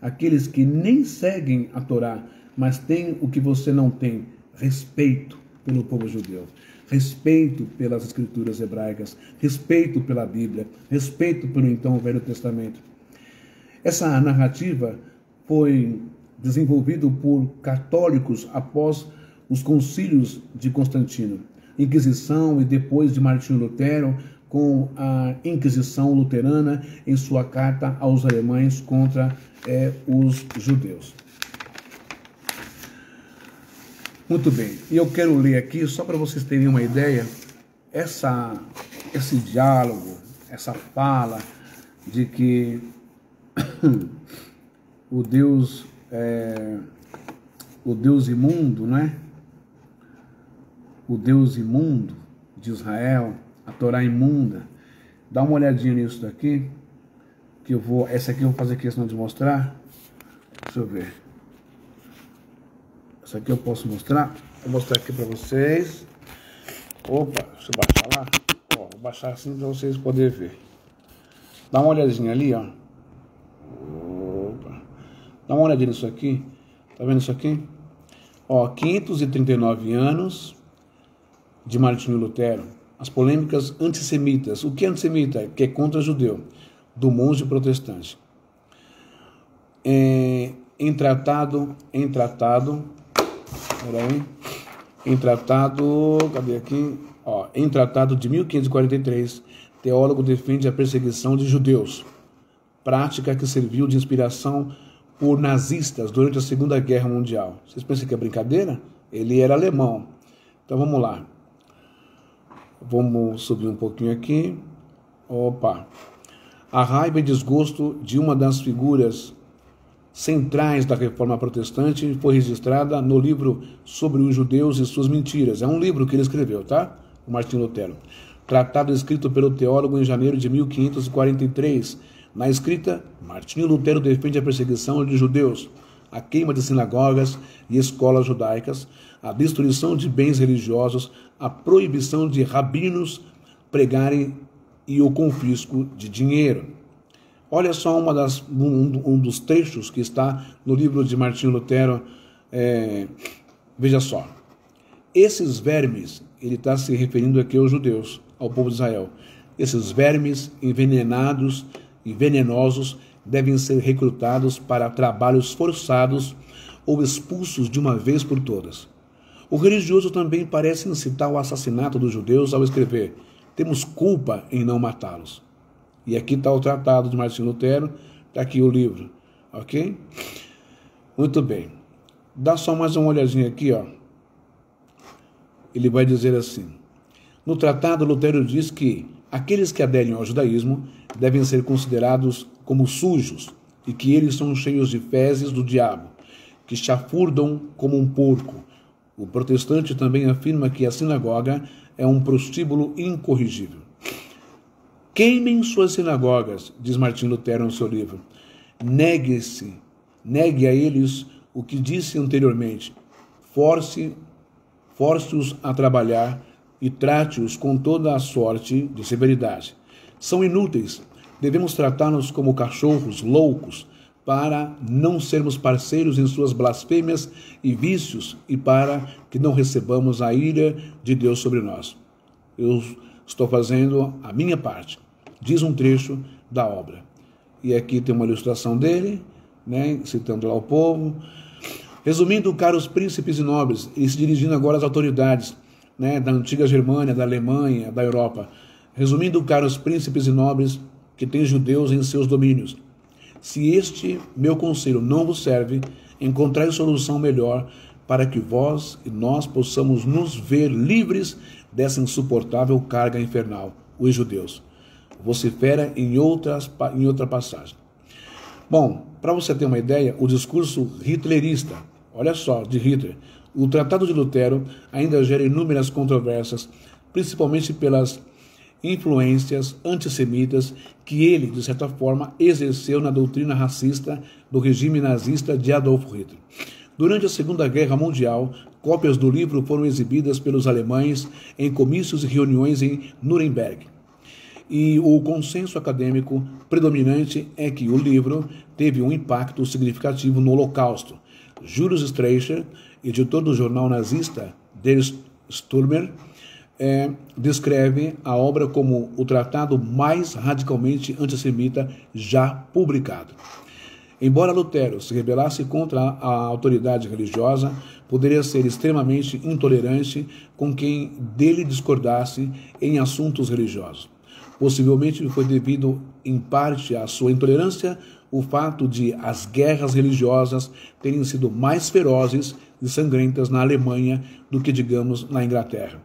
aqueles que nem seguem a Torá, mas têm o que você não tem: respeito pelo povo judeu, respeito pelas escrituras hebraicas, respeito pela Bíblia, respeito pelo então Velho Testamento. Essa narrativa foi desenvolvida por católicos após os concílios de Constantino, Inquisição e depois de Martinho Lutero, com a Inquisição luterana em sua carta aos alemães contra os judeus. Muito bem, e eu quero ler aqui, só para vocês terem uma ideia, esse diálogo, essa fala de que o Deus imundo, né? O Deus imundo de Israel, a Torá imunda. Dá uma olhadinha nisso daqui, que essa aqui eu vou fazer questão de mostrar. Deixa eu ver. Isso aqui eu posso mostrar. Vou mostrar aqui para vocês. Opa, deixa eu baixar lá. Ó, vou baixar assim para vocês poderem ver. Dá uma olhadinha ali, ó. Opa. Dá uma olhadinha nisso aqui. Tá vendo isso aqui? Ó, 539 anos de Martinho Lutero. As polêmicas antissemitas. O que é antissemita? Que é contra judeu. Do monge protestante. Em tratado, cadê aqui? Ó, em tratado de 1543, teólogo defende a perseguição de judeus, prática que serviu de inspiração por nazistas durante a Segunda Guerra Mundial. Vocês pensam que é brincadeira? Ele era alemão. Então vamos lá. Vamos subir um pouquinho aqui. Opa. A raiva e desgosto de uma das figuras centrais da Reforma Protestante foi registrada no livro Sobre os Judeus e Suas Mentiras. É um livro que ele escreveu, tá? O Martinho Lutero. Tratado escrito pelo teólogo em janeiro de 1543. Na escrita, Martinho Lutero defende a perseguição de judeus, a queima de sinagogas e escolas judaicas, a destruição de bens religiosos, a proibição de rabinos pregarem e o confisco de dinheiro. Olha só um dos trechos que está no livro de Martinho Lutero. Veja só. Esses vermes, ele está se referindo aqui aos judeus, ao povo de Israel. Esses vermes envenenados e venenosos devem ser recrutados para trabalhos forçados ou expulsos de uma vez por todas. O religioso também parece incitar o assassinato dos judeus ao escrever: temos culpa em não matá-los. E aqui está o tratado de Martinho Lutero, está aqui o livro, ok? Muito bem. Dá só mais uma olhadinha aqui, ó. Ele vai dizer assim: no tratado, Lutero diz que aqueles que aderem ao judaísmo devem ser considerados como sujos e que eles são cheios de fezes do diabo, que chafurdam como um porco. O protestante também afirma que a sinagoga é um prostíbulo incorrigível. Queimem suas sinagogas, diz Martinho Lutero no seu livro. Negue a eles o que disse anteriormente. Force-os a trabalhar e trate-os com toda a sorte de severidade. São inúteis. Devemos tratá-los como cachorros loucos para não sermos parceiros em suas blasfêmias e vícios e para que não recebamos a ira de Deus sobre nós. Eu estou fazendo a minha parte, diz um trecho da obra. E aqui tem uma ilustração dele, né, citando lá o povo. Resumindo, caros príncipes e nobres, e se dirigindo agora às autoridades, né, da antiga Germânia, da Alemanha, da Europa. Resumindo, caros príncipes e nobres que têm judeus em seus domínios, se este meu conselho não vos serve, encontrai solução melhor para que vós e nós possamos nos ver livres dessa insuportável carga infernal, os judeus. Vocifera em outra passagem. Bom, para você ter uma ideia, o discurso hitlerista, olha só, de Hitler, o Tratado de Lutero ainda gera inúmeras controvérsias, principalmente pelas influências antissemitas que ele, de certa forma, exerceu na doutrina racista do regime nazista de Adolf Hitler. Durante a Segunda Guerra Mundial, cópias do livro foram exibidas pelos alemães em comícios e reuniões em Nuremberg. E o consenso acadêmico predominante é que o livro teve um impacto significativo no Holocausto. Julius Streicher, editor do jornal nazista Der Stürmer, descreve a obra como o tratado mais radicalmente antissemita já publicado. Embora Lutero se rebelasse contra a autoridade religiosa, poderia ser extremamente intolerante com quem dele discordasse em assuntos religiosos. Possivelmente foi devido, em parte, à sua intolerância, o fato de as guerras religiosas terem sido mais ferozes e sangrentas na Alemanha do que, digamos, na Inglaterra.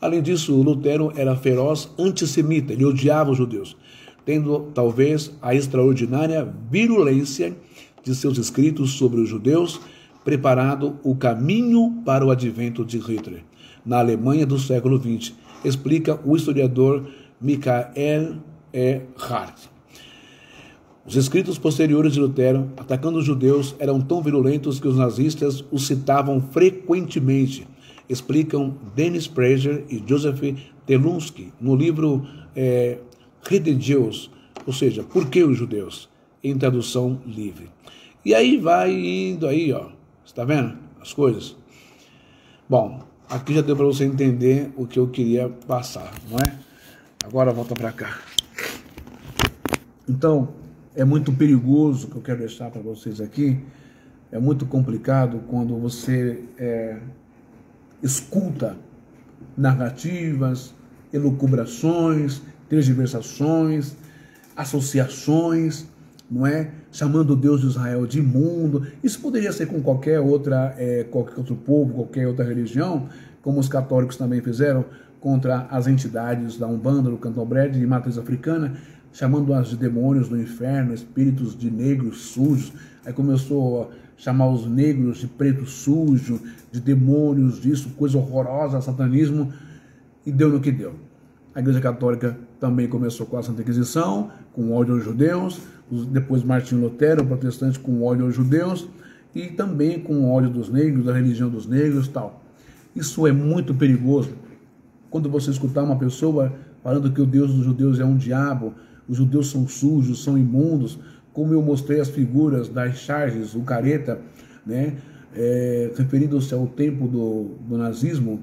Além disso, Lutero era feroz antissemita, ele odiava os judeus, tendo talvez a extraordinária virulência de seus escritos sobre os judeus preparado o caminho para o advento de Hitler na Alemanha do século XX, explica o historiador Michael E. Hart. Os escritos posteriores de Lutero, atacando os judeus, eram tão virulentos que os nazistas os citavam frequentemente explicam Dennis Prager e Joseph Telunsky no livro Rede Deus, ou seja, Por que os Judeus? Em tradução livre. E aí vai indo aí, ó. Está vendo as coisas? Bom, aqui já deu para você entender o que eu queria passar, não é? Agora volta para cá. Então, é muito perigoso, que eu quero deixar para vocês aqui, é muito complicado quando você escuta narrativas, elucubrações, tergiversações, associações, não é? Chamando o Deus de Israel de imundo. Isso poderia ser com qualquer outro povo, qualquer outra religião, como os católicos também fizeram contra as entidades da Umbanda, do Candomblé, de matriz africana, chamando-as de demônios do inferno, espíritos de negros sujos. Aí começou a chamar os negros de preto sujo, de demônios, disso, coisa horrorosa, satanismo, e deu no que deu. A Igreja Católica também começou com a Santa Inquisição, com ódio aos judeus, depois Martinho Lutero, o protestante, com ódio aos judeus, e também com ódio dos negros, da religião dos negros e tal. Isso é muito perigoso. Quando você escutar uma pessoa falando que o Deus dos judeus é um diabo, os judeus são sujos, são imundos, como eu mostrei as figuras das charges, o careta, né, referindo-se ao tempo do nazismo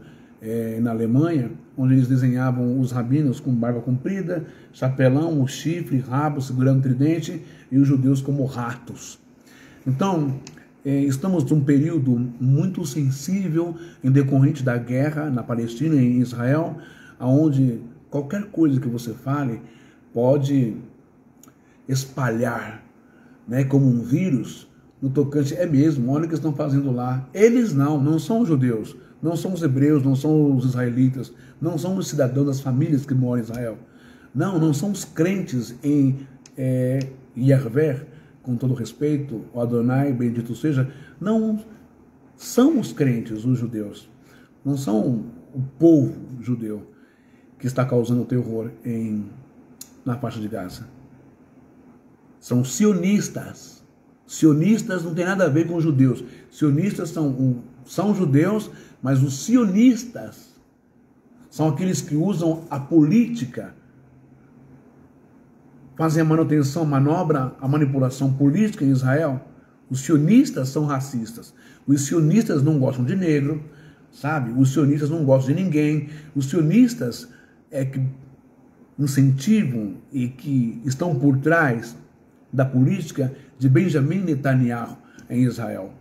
na Alemanha, onde eles desenhavam os rabinos com barba comprida, chapelão, o chifre, rabo, segurando tridente, e os judeus como ratos. Então, estamos num período muito sensível em decorrente da guerra na Palestina e em Israel, onde qualquer coisa que você fale pode espalhar, né, como um vírus no tocante. É mesmo, olha o que estão fazendo lá. Eles não são os judeus, não são os hebreus, não são os israelitas, não são os cidadãos das famílias que moram em Israel. Não são os crentes em Yahvé, com todo respeito, o Adonai, bendito seja. Não são os crentes, os judeus. Não são o povo judeu que está causando terror na faixa de Gaza. São sionistas. Sionistas não tem nada a ver com os judeus. Sionistas são judeus, mas os sionistas são aqueles que usam a política, fazem a manutenção, manobra, a manipulação política em Israel. Os sionistas são racistas. Os sionistas não gostam de negro, sabe? Os sionistas não gostam de ninguém. Os sionistas que incentivam e que estão por trás da política de Benjamin Netanyahu em Israel.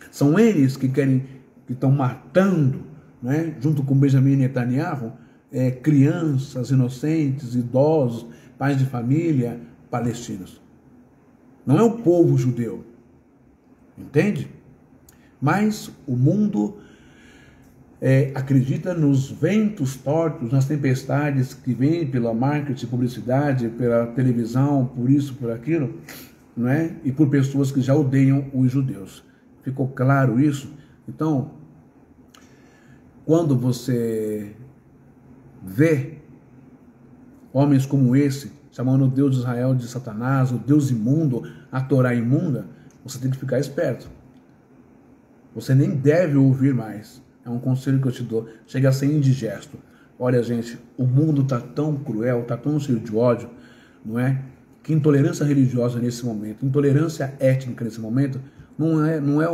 São eles que estão matando, né, junto com Benjamin Netanyahu, crianças inocentes, idosos, pais de família palestinos. Não é o povo judeu, entende? Mas o mundo acredita nos ventos tortos, nas tempestades que vêm pela marketing, publicidade, pela televisão, por isso, por aquilo, não é? E por pessoas que já odeiam os judeus. Ficou claro isso? Então, quando você vê homens como esse, chamando o Deus de Israel de Satanás, o Deus imundo, a Torá imunda, você tem que ficar esperto. Você nem deve ouvir mais. É um conselho que eu te dou. Chega a ser indigesto. Olha, gente, o mundo está tão cruel, está tão cheio de ódio, não é? Que intolerância religiosa nesse momento, intolerância étnica nesse momento, não é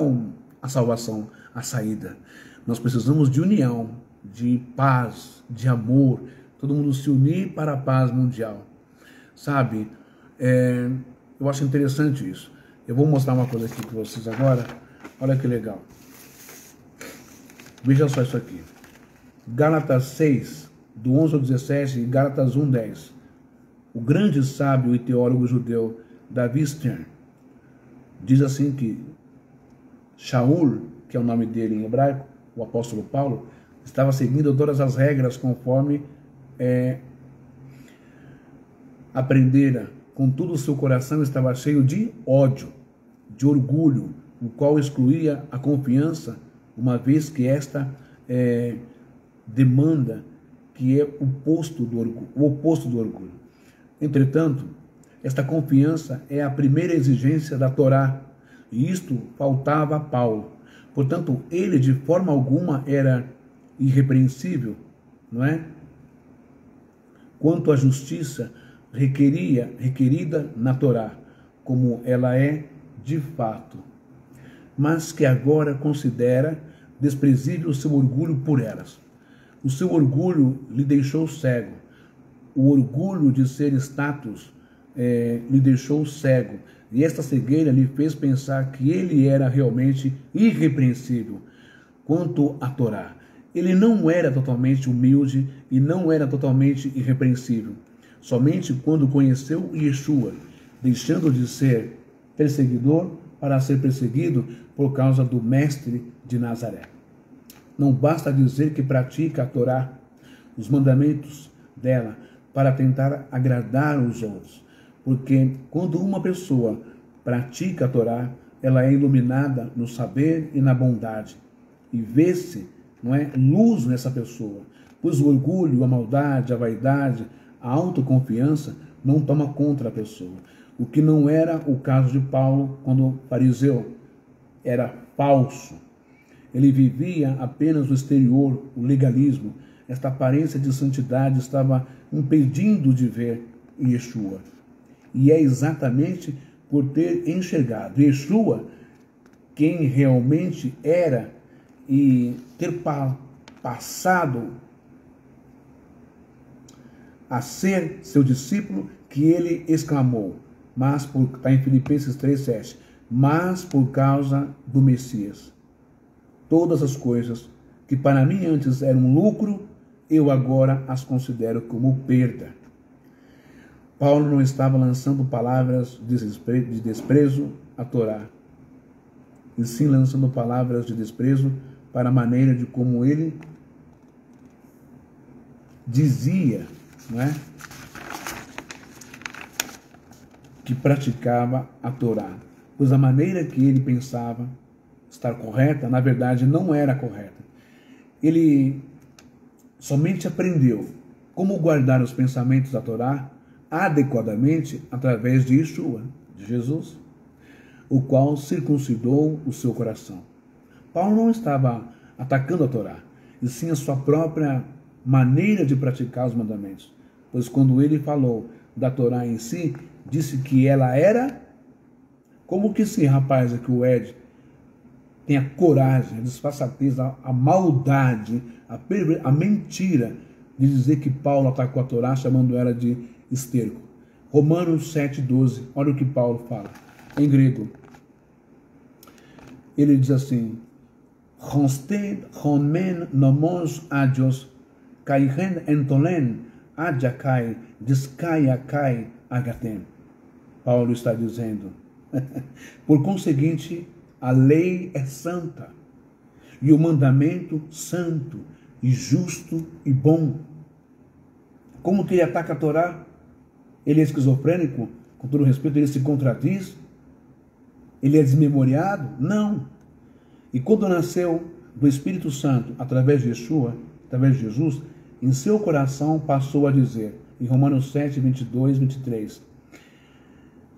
a salvação, a saída. Nós precisamos de união, de paz, de amor, todo mundo se unir para a paz mundial. Sabe? Eu acho interessante isso. Eu vou mostrar uma coisa aqui para vocês agora. Olha que legal. Veja só isso aqui. Gálatas 6, do 11 ao 17, e Gálatas 1, 10. O grande sábio e teólogo judeu Davi Stern diz assim que Shaul, que é o nome dele em hebraico, o apóstolo Paulo, estava seguindo todas as regras conforme aprendera. Contudo, o seu coração estava cheio de ódio, de orgulho, o qual excluía a confiança, uma vez que esta demanda, que é o oposto do orgulho. Entretanto, esta confiança é a primeira exigência da Torá, e isto faltava a Paulo. Portanto, ele de forma alguma era irrepreensível, não é? Quanto à justiça requerida na Torá, como ela é de fato, mas que agora considera desprezível o seu orgulho por elas. O seu orgulho lhe deixou cego. O orgulho de ser status lhe deixou cego. E esta cegueira lhe fez pensar que ele era realmente irrepreensível quanto à Torá. Ele não era totalmente humilde e não era totalmente irrepreensível. Somente quando conheceu Yeshua, deixando de ser perseguidor para ser perseguido por causa do Mestre de Nazaré. Não basta dizer que pratica a Torá, os mandamentos dela, para tentar agradar os outros. Porque quando uma pessoa pratica a Torá, ela é iluminada no saber e na bondade. E vê-se, não é, luz nessa pessoa. Pois o orgulho, a maldade, a vaidade, a autoconfiança não toma contra a pessoa. O que não era o caso de Paulo quando fariseu. Era falso. Ele vivia apenas o exterior, o legalismo. Esta aparência de santidade estava impedindo de ver Yeshua. E é exatamente por ter enxergado Yeshua quem realmente era e ter passado a ser seu discípulo que ele exclamou, está em Filipenses 3,7, mas por causa do Messias. Todas as coisas que para mim antes eram lucro, eu agora as considero como perda. Paulo não estava lançando palavras de desprezo à Torá, e sim lançando palavras de desprezo para a maneira de como ele dizia, não é? Que praticava a Torá. Pois a maneira que ele pensava estar correta, na verdade não era correta. Ele somente aprendeu como guardar os pensamentos da Torá adequadamente através de Yeshua, de Jesus, o qual circuncidou o seu coração. Paulo não estava atacando a Torá, e sim a sua própria maneira de praticar os mandamentos, pois quando ele falou da Torá em si, disse que ela era como que esse rapaz aqui, o Ed, tem a coragem, a desfaçatez, a maldade, a mentira de dizer que Paulo atacou a Torá chamando ela de esterco. Romanos 7,12, olha o que Paulo fala, em grego. Ele diz assim, Ronsted homen nomos adios, kaihen entolen adjakai, diskaiakai agatem. Paulo está dizendo, por conseguinte, a lei é santa, e o mandamento santo, e justo e bom. Como que ele ataca a Torá? Ele é esquizofrênico? Com todo respeito, ele se contradiz? Ele é desmemoriado? Não. E quando nasceu do Espírito Santo, através de Yeshua, através de Jesus, em seu coração passou a dizer, em Romanos 7, 22, 23,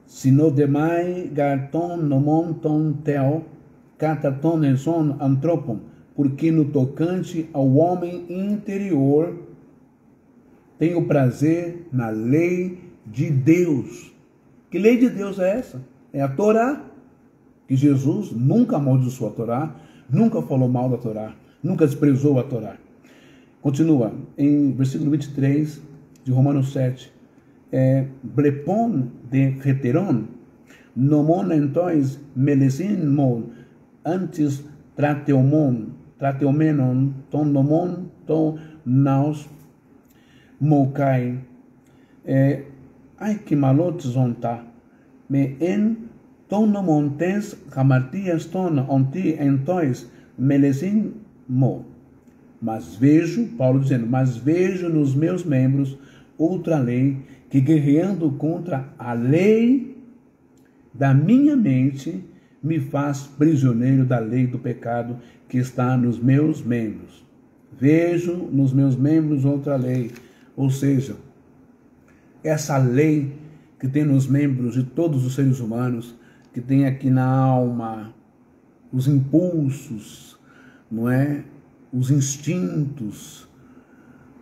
Sino demai garton nomon ton teo, cataton eson antropon, porque no tocante ao homem interior tenho prazer na lei de Deus. Que lei de Deus é essa? É a Torá. Que Jesus nunca amaldiçoou a Torá, nunca falou mal da Torá, nunca desprezou a Torá. Continua, em versículo 23 de Romanos 7. Blepon de heteron, nomon entois melesin mon, antes trateomenon, ton nomon, ton naus, mokai, ai que malot zonta, me en ton nomontes hamartias ton onti entois melesin mo. Mas vejo, Paulo dizendo, mas vejo nos meus membros outra lei, que guerreando contra a lei da minha mente, me faz prisioneiro da lei do pecado que está nos meus membros. Vejo nos meus membros outra lei, ou seja, essa lei que tem nos membros de todos os seres humanos, que tem aqui na alma, os impulsos, não é? Os instintos,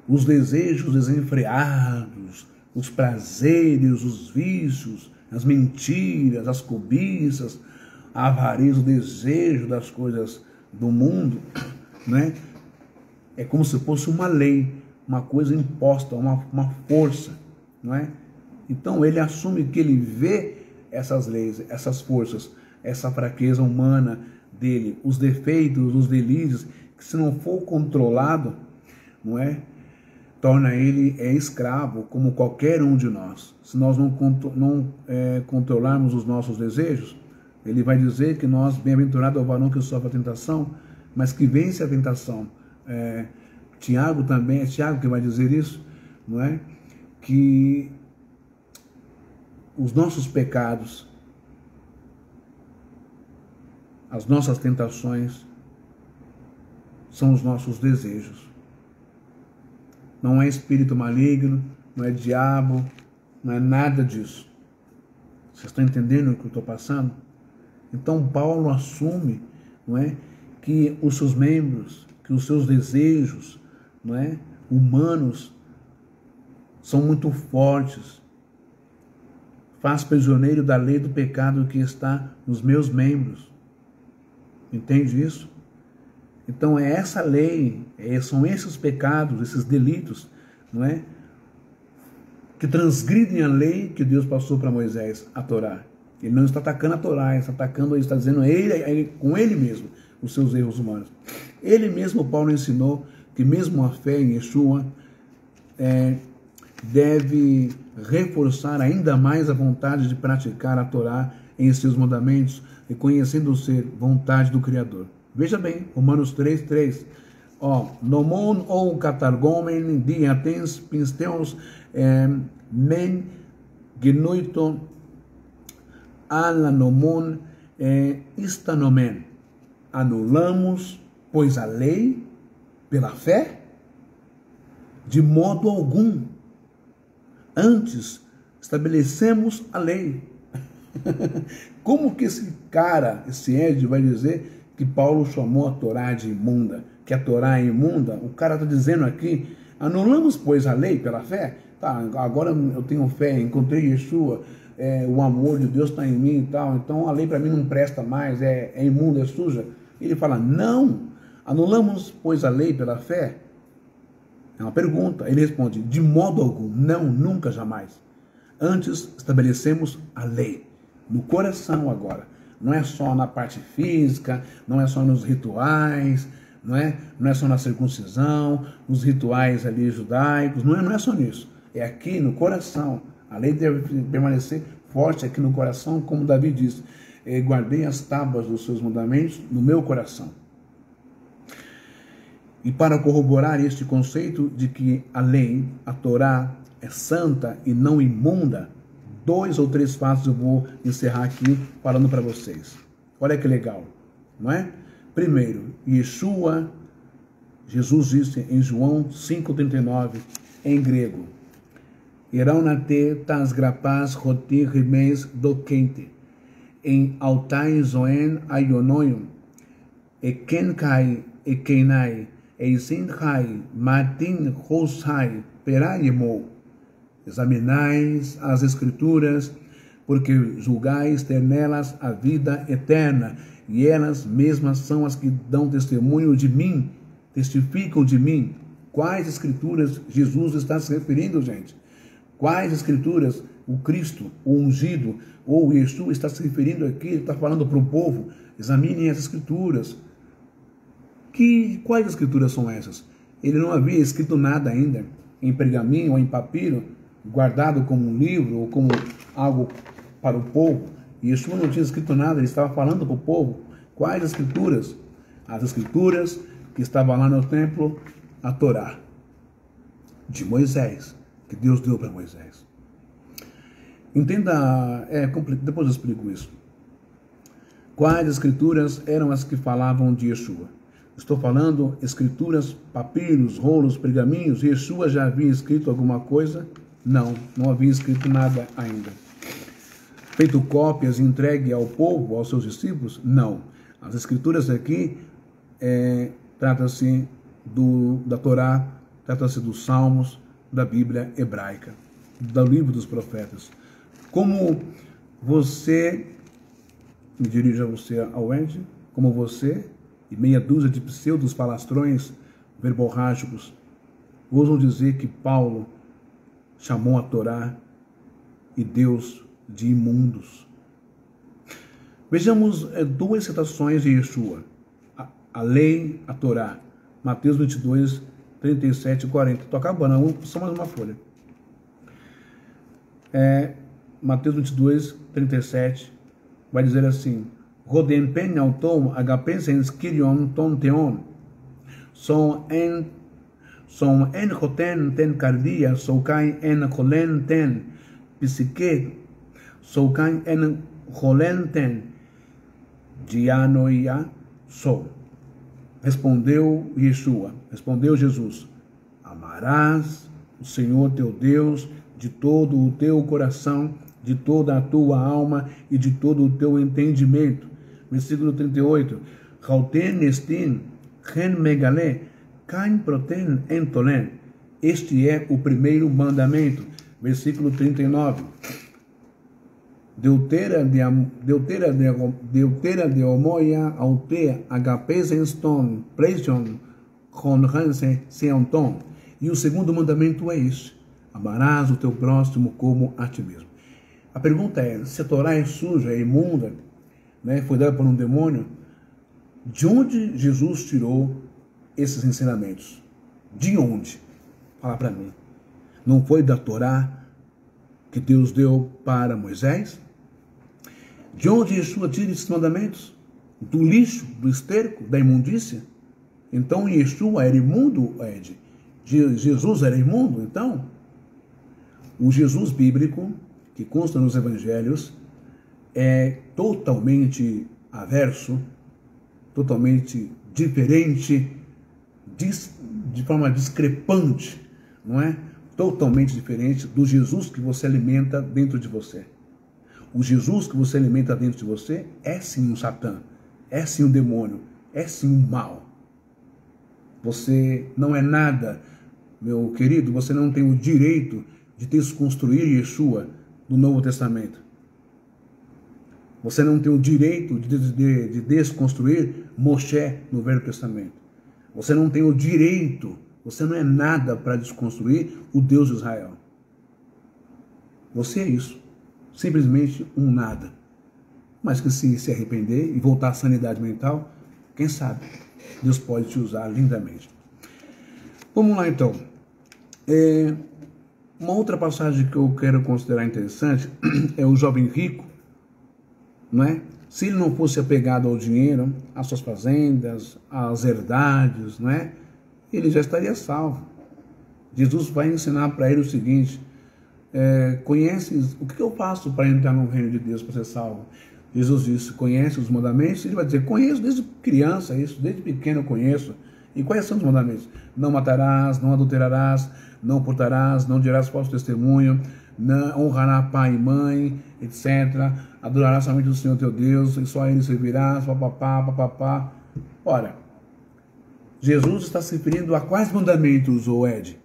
os desejos desenfreados, os prazeres, os vícios, as mentiras, as cobiças, a avareza, o desejo das coisas do mundo, né? É como se fosse uma lei, uma coisa imposta, uma força, não é? Então ele assume que ele vê essas leis, essas forças, essa fraqueza humana dele, os defeitos, os delírios, que se não for controlado, não é? Torna ele escravo, como qualquer um de nós. Se nós não controlarmos os nossos desejos, ele vai dizer que nós, bem-aventurado é o varão que sofre a tentação, mas que vence a tentação. Tiago também, é Tiago que vai dizer isso, não é? Que os nossos pecados, as nossas tentações, são os nossos desejos. Não é espírito maligno, não é diabo, não é nada disso. Vocês estão entendendo o que eu estou passando? Então Paulo assume, não é, que os seus membros, que os seus desejos, não é, humanos são muito fortes. Faz prisioneiro da lei do pecado que está nos meus membros. Entende isso? Então é essa lei, são esses pecados, esses delitos, não é, que transgridem a lei que Deus passou para Moisés, a Torá. Ele não está atacando a Torá, ele está atacando, ele está dizendo com ele mesmo os seus erros humanos. Ele mesmo, Paulo, ensinou que mesmo a fé em Yeshua deve reforçar ainda mais a vontade de praticar a Torá em seus mandamentos, reconhecendo ser vontade do Criador. Veja bem, Romanos 3:3. Nomon ou katargomen diatens pinsteos men genoito ala nomon istanomen. Anulamos, pois, a lei pela fé? De modo algum. Antes, estabelecemos a lei. Como que esse Ed vai dizer que Paulo chamou a Torá de imunda, que a Torá é imunda? O cara está dizendo aqui, anulamos, pois, a lei pela fé? Tá, agora eu tenho fé, encontrei Yeshua, o amor de Deus está em mim e tal, então a lei para mim não presta mais, é imunda, é suja. Ele fala, não, anulamos, pois, a lei pela fé? É uma pergunta. Ele responde, de modo algum, não, nunca, jamais. Antes estabelecemos a lei, no coração agora. Não é só na parte física, não é só nos rituais, não é só na circuncisão, nos rituais ali judaicos, não é só nisso. É aqui no coração. A lei deve permanecer forte aqui no coração, como Davi disse, guardei as tábuas dos seus mandamentos no meu coração. E para corroborar este conceito de que a lei, a Torá, é santa e não imunda, 2 ou 3 fatos eu vou encerrar aqui falando para vocês. Olha que legal, não é? Primeiro, Yeshua, Jesus disse em João 5,39, em grego, Iraunate tas grapas roti rimes do quente, em altai zoen aionoium, e kenkai e kenai, e sinhai matin hosai perayemo. Examinais as Escrituras, porque julgais ter nelas a vida eterna, e elas mesmas são as que dão testemunho de mim, testificam de mim. Quais Escrituras Jesus está se referindo, gente? Quais Escrituras o Cristo, o ungido, ou Yeshua está se referindo aqui? Ele está falando para o povo, examinem as Escrituras. Quais Escrituras são essas? Ele não havia escrito nada ainda em pergaminho ou em papiro, guardado como um livro ou como algo para o povo. E Yeshua não tinha escrito nada, ele estava falando para o povo. Quais Escrituras? As Escrituras que estavam lá no templo, a Torá de Moisés, que Deus deu para Moisés. Entenda, depois eu explico isso. Quais Escrituras eram as que falavam de Yeshua? Estou falando Escrituras, papiros, rolos, pergaminhos. Yeshua já havia escrito alguma coisa? Não havia escrito nada ainda. Feito cópias e entregue ao povo, aos seus discípulos? Não. As escrituras aqui trata-se da Torá, trata-se dos Salmos, da Bíblia hebraica, do livro dos profetas. Como você, me dirijo a você, ao Ed, como você e meia dúzia de pseudos falastrões verborrágicos ousam dizer que Paulo chamou a Torá e Deus de imundos. Vejamos duas citações de Yeshua. A lei, a Torá. Mateus 22, 37 e 40. Estou acabando, só mais uma folha. Mateus 22, 37 vai dizer assim: Rodem pen autom agapensens kirion ton teon. Son en roten ten cardia, so kai en colen ten psique, so kai en colen ten dianoia so. Respondeu Yeshua, respondeu Jesus: amarás o Senhor teu Deus de todo o teu coração, de toda a tua alma e de todo o teu entendimento. Versículo 38. Rauten estin, ren megale, kain proten entolen. Este é o primeiro mandamento. Versículo 39. Deutera de homoia aute agapes enston, pleision, conranse seanton. E o segundo mandamento é este: amarás o teu próximo como a ti mesmo. A pergunta é, se a Torá é suja, é imunda, né, foi dada por um demônio, de onde Jesus tirou esses ensinamentos? De onde? Fala para mim. Não foi da Torá que Deus deu para Moisés? De onde Yeshua tira esses mandamentos? Do lixo, do esterco, da imundícia? Então Yeshua era imundo, Ed? Jesus era imundo, então? O Jesus bíblico, que consta nos evangelhos, é totalmente averso, totalmente diferente, de forma discrepante, não é? Totalmente diferente do Jesus que você alimenta dentro de você. O Jesus que você alimenta dentro de você é sim um Satã, é sim um demônio, é sim um mal. Você não é nada, meu querido, você não tem o direito de desconstruir Yeshua no Novo Testamento. Você não tem o direito de desconstruir Moshe no Velho Testamento. Você não tem o direito, você não é nada para desconstruir o Deus de Israel. Você é isso, simplesmente um nada. Mas que se arrepender e voltar à sanidade mental, quem sabe, Deus pode te usar lindamente. Vamos lá então. Uma outra passagem que eu quero considerar interessante é o jovem rico, não é? Se ele não fosse apegado ao dinheiro, às suas fazendas, às herdades, não é? Ele já estaria salvo. Jesus vai ensinar para ele o seguinte: conheces, o que eu faço para entrar no reino de Deus, para ser salvo? Jesus disse: conhece os mandamentos? Ele vai dizer: conheço desde criança isso, desde pequeno eu conheço. E quais são os mandamentos? Não matarás, não adulterarás, não furtarás, não dirás falso testemunho, não honrarás pai e mãe, etc. Adorarás somente o Senhor teu Deus, e só a ele servirás, papapá, papapá. Ora, Jesus está se referindo a quais mandamentos, ô Ed?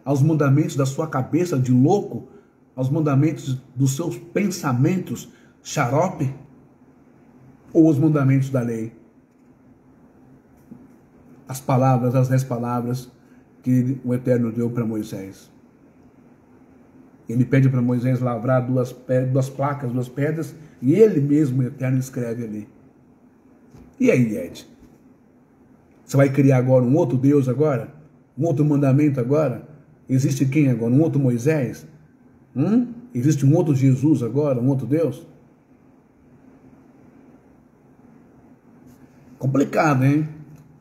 Aos mandamentos da sua cabeça de louco? Aos mandamentos dos seus pensamentos xarope? Ou os mandamentos da lei? As palavras, as 10 palavras que o Eterno deu para Moisés. Ele pede para Moisés lavrar duas placas, 2 pedras, e ele mesmo, o Eterno, escreve ali. E aí, Ed? Você vai criar agora um outro Deus agora? Um outro mandamento agora? Existe quem agora? Um outro Moisés? Existe um outro Jesus agora? Um outro Deus? Complicado, hein?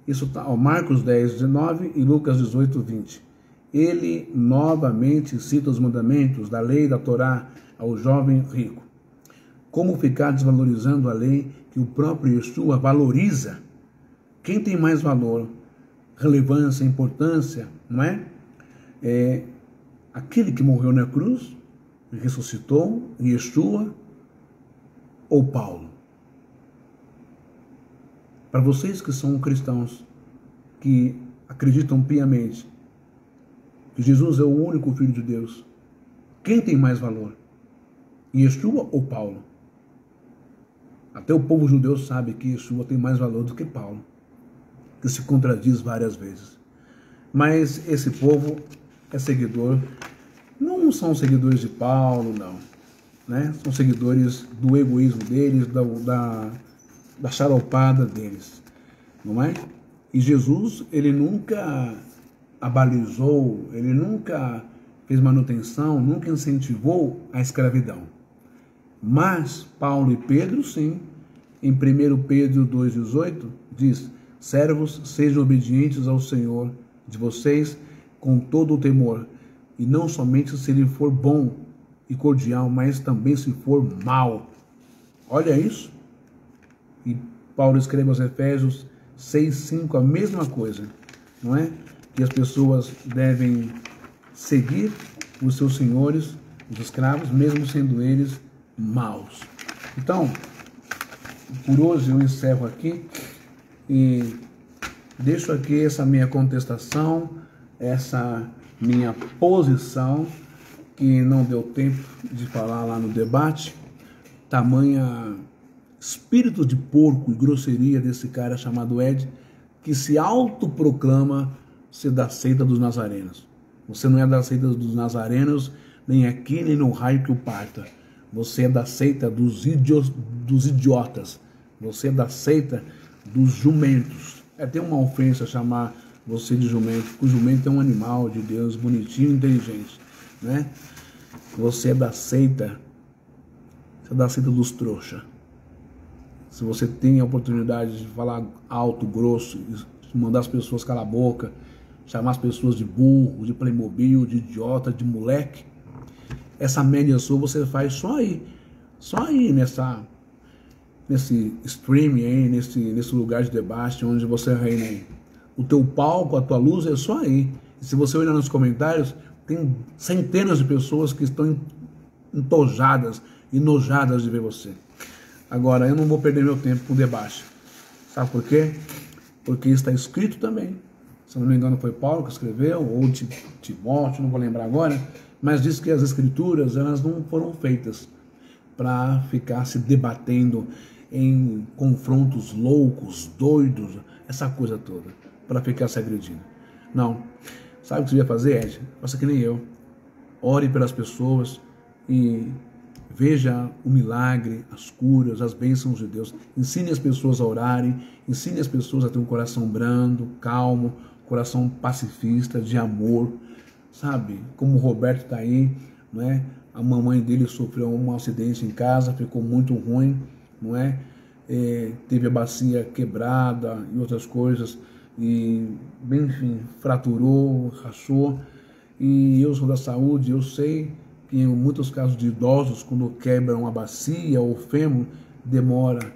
Isso está Marcos 10, 19 e Lucas 18, 20. Ele novamente cita os mandamentos da lei da Torá ao jovem rico. Como ficar desvalorizando a lei que o próprio Yeshua valoriza? Quem tem mais valor, relevância, importância, não é? Aquele que morreu na cruz, ressuscitou, Yeshua ou Paulo? Para vocês que são cristãos, que acreditam piamente que Jesus é o único Filho de Deus, quem tem mais valor? Yeshua ou Paulo? Até o povo judeu sabe que Yeshua tem mais valor do que Paulo, que se contradiz várias vezes. Mas esse povo é seguidor, não são seguidores de Paulo, não, né? São seguidores do egoísmo deles, da xaropada deles, não é? E Jesus, ele nunca abalizou, ele nunca fez manutenção, nunca incentivou a escravidão. Mas Paulo e Pedro, sim. Em 1 Pedro 2,18, diz: servos, sejam obedientes ao Senhor de vocês com todo o temor, e não somente se ele for bom e cordial, mas também se for mau. Olha isso. E Paulo escreve aos Efésios 6,5 a mesma coisa, não é? Que as pessoas devem seguir os seus senhores, os escravos, mesmo sendo eles maus. Então, por hoje eu encerro aqui e deixo aqui essa minha contestação, essa minha posição, que não deu tempo de falar lá no debate, tamanha espírito de porco e grosseria desse cara chamado Ed, que se autoproclama ser da seita dos nazarenos. Você não é da seita dos nazarenos, nem aqui, nem no raio que o parta. Você é da seita dos idiotas. Você é da seita dos jumentos. É até uma ofensa chamar você de jumento, porque o jumento é um animal de Deus, bonitinho e inteligente, né? Você é da seita dos trouxa. Se você tem a oportunidade de falar alto, grosso, mandar as pessoas calar a boca, chamar as pessoas de burro, de Playmobil, de idiota, de moleque, essa média sua você faz só aí nesse streaming aí, nesse lugar de debate onde você reina aí. O teu palco, a tua luz é só aí. E se você olhar nos comentários, tem centenas de pessoas que estão entojadas, enojadas de ver você. Agora, eu não vou perder meu tempo com debate. Sabe por quê? Porque está escrito também. Se não me engano foi Paulo que escreveu, ou Timóteo, não vou lembrar agora, mas diz que as escrituras, elas não foram feitas para ficar se debatendo em confrontos loucos, doidos, essa coisa toda, para ficar se agredindo. Não. Sabe o que você devia fazer, Ed? Faça que nem eu. Ore pelas pessoas e veja o milagre, as curas, as bênçãos de Deus. Ensine as pessoas a orarem, ensine as pessoas a ter um coração brando, calmo, coração pacifista, de amor, sabe? Como o Roberto está aí, não é? A mamãe dele sofreu um acidente em casa, ficou muito ruim, não é? Teve a bacia quebrada e outras coisas, e, enfim, fraturou, rachou. E eu sou da saúde, eu sei que em muitos casos de idosos, quando quebram a bacia ou o fêmur, demora,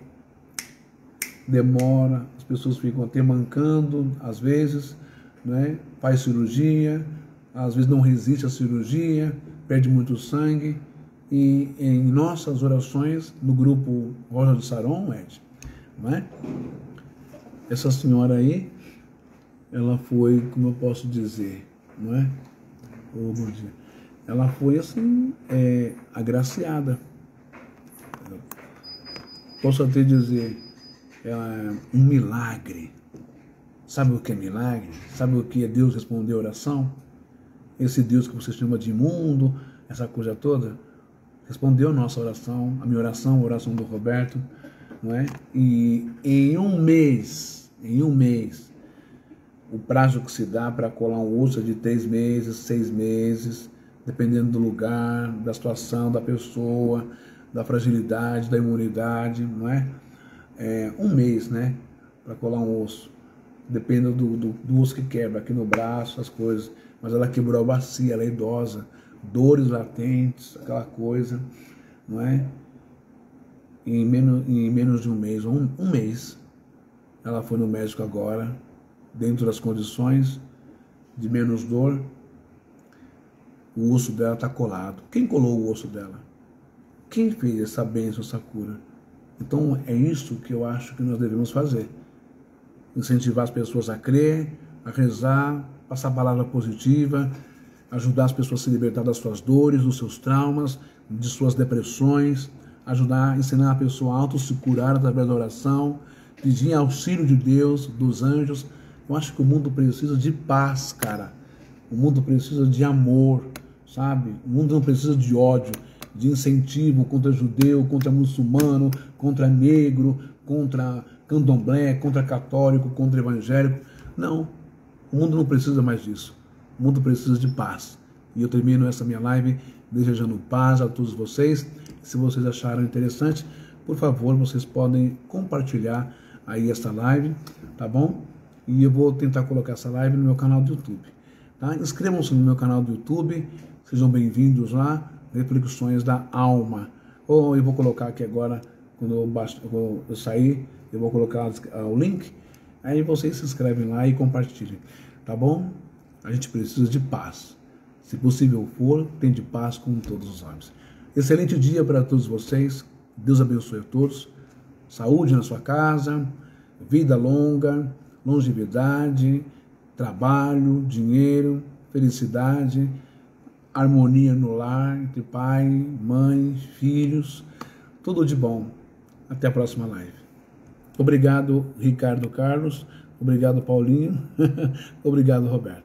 as pessoas ficam até mancando, às vezes, né? Faz cirurgia, às vezes não resiste à cirurgia, perde muito sangue. E em nossas orações, no grupo Rosa de Saron, Ed, não é? Essa senhora aí, ela foi, como eu posso dizer, não é? Oh, bom dia. Ela foi assim, agraciada. Posso até dizer, um milagre. Sabe o que é milagre? Sabe o que é Deus responder a oração? Esse Deus que você chama de imundo, essa coisa toda, respondeu a nossa oração, a minha oração, a oração do Roberto, não é? E em um mês, o prazo que se dá para colar um osso é de 3 meses, 6 meses, dependendo do lugar, da situação, da pessoa, da fragilidade, da imunidade, não é? Um mês, né? Para colar um osso. Depende do osso que quebra, aqui no braço, as coisas. Mas ela quebrou a bacia, ela é idosa, dores latentes, aquela coisa, não é? Em menos de um mês, um mês, ela foi no médico agora, dentro das condições de menos dor. O osso dela está colado. Quem colou o osso dela? Quem fez essa bênção, essa cura? Então é isso que eu acho que nós devemos fazer. incentivar as pessoas a crer, a rezar, passar palavra positiva, ajudar as pessoas a se libertar das suas dores, dos seus traumas, de suas depressões, ajudar, ensinar a pessoa a auto-se curar através da oração, pedir auxílio de Deus, dos anjos. Eu acho que o mundo precisa de paz, cara. O mundo precisa de amor, sabe? O mundo não precisa de ódio, de incentivo contra judeu, contra muçulmano, contra negro, contra candomblé, contra católico, contra evangélico. Não, o mundo não precisa mais disso. O mundo precisa de paz. E eu termino essa minha live desejando paz a todos vocês. Se vocês acharam interessante, por favor, vocês podem compartilhar aí essa live, tá bom? E eu vou tentar colocar essa live no meu canal do YouTube. Tá? Inscrevam-se no meu canal do YouTube, sejam bem-vindos lá, Reflexões da Alma. Ou eu vou colocar aqui agora, quando eu sair, eu vou colocar o link, aí vocês se inscrevem lá e compartilhem, tá bom? A gente precisa de paz. Se possível for, tende paz com todos os homens. Excelente dia para todos vocês, Deus abençoe a todos, saúde na sua casa, vida longa, longevidade, trabalho, dinheiro, felicidade, harmonia no lar, entre pai, mãe, filhos, tudo de bom. Até a próxima live. Obrigado, Ricardo Carlos. Obrigado, Paulinho. Obrigado, Roberto.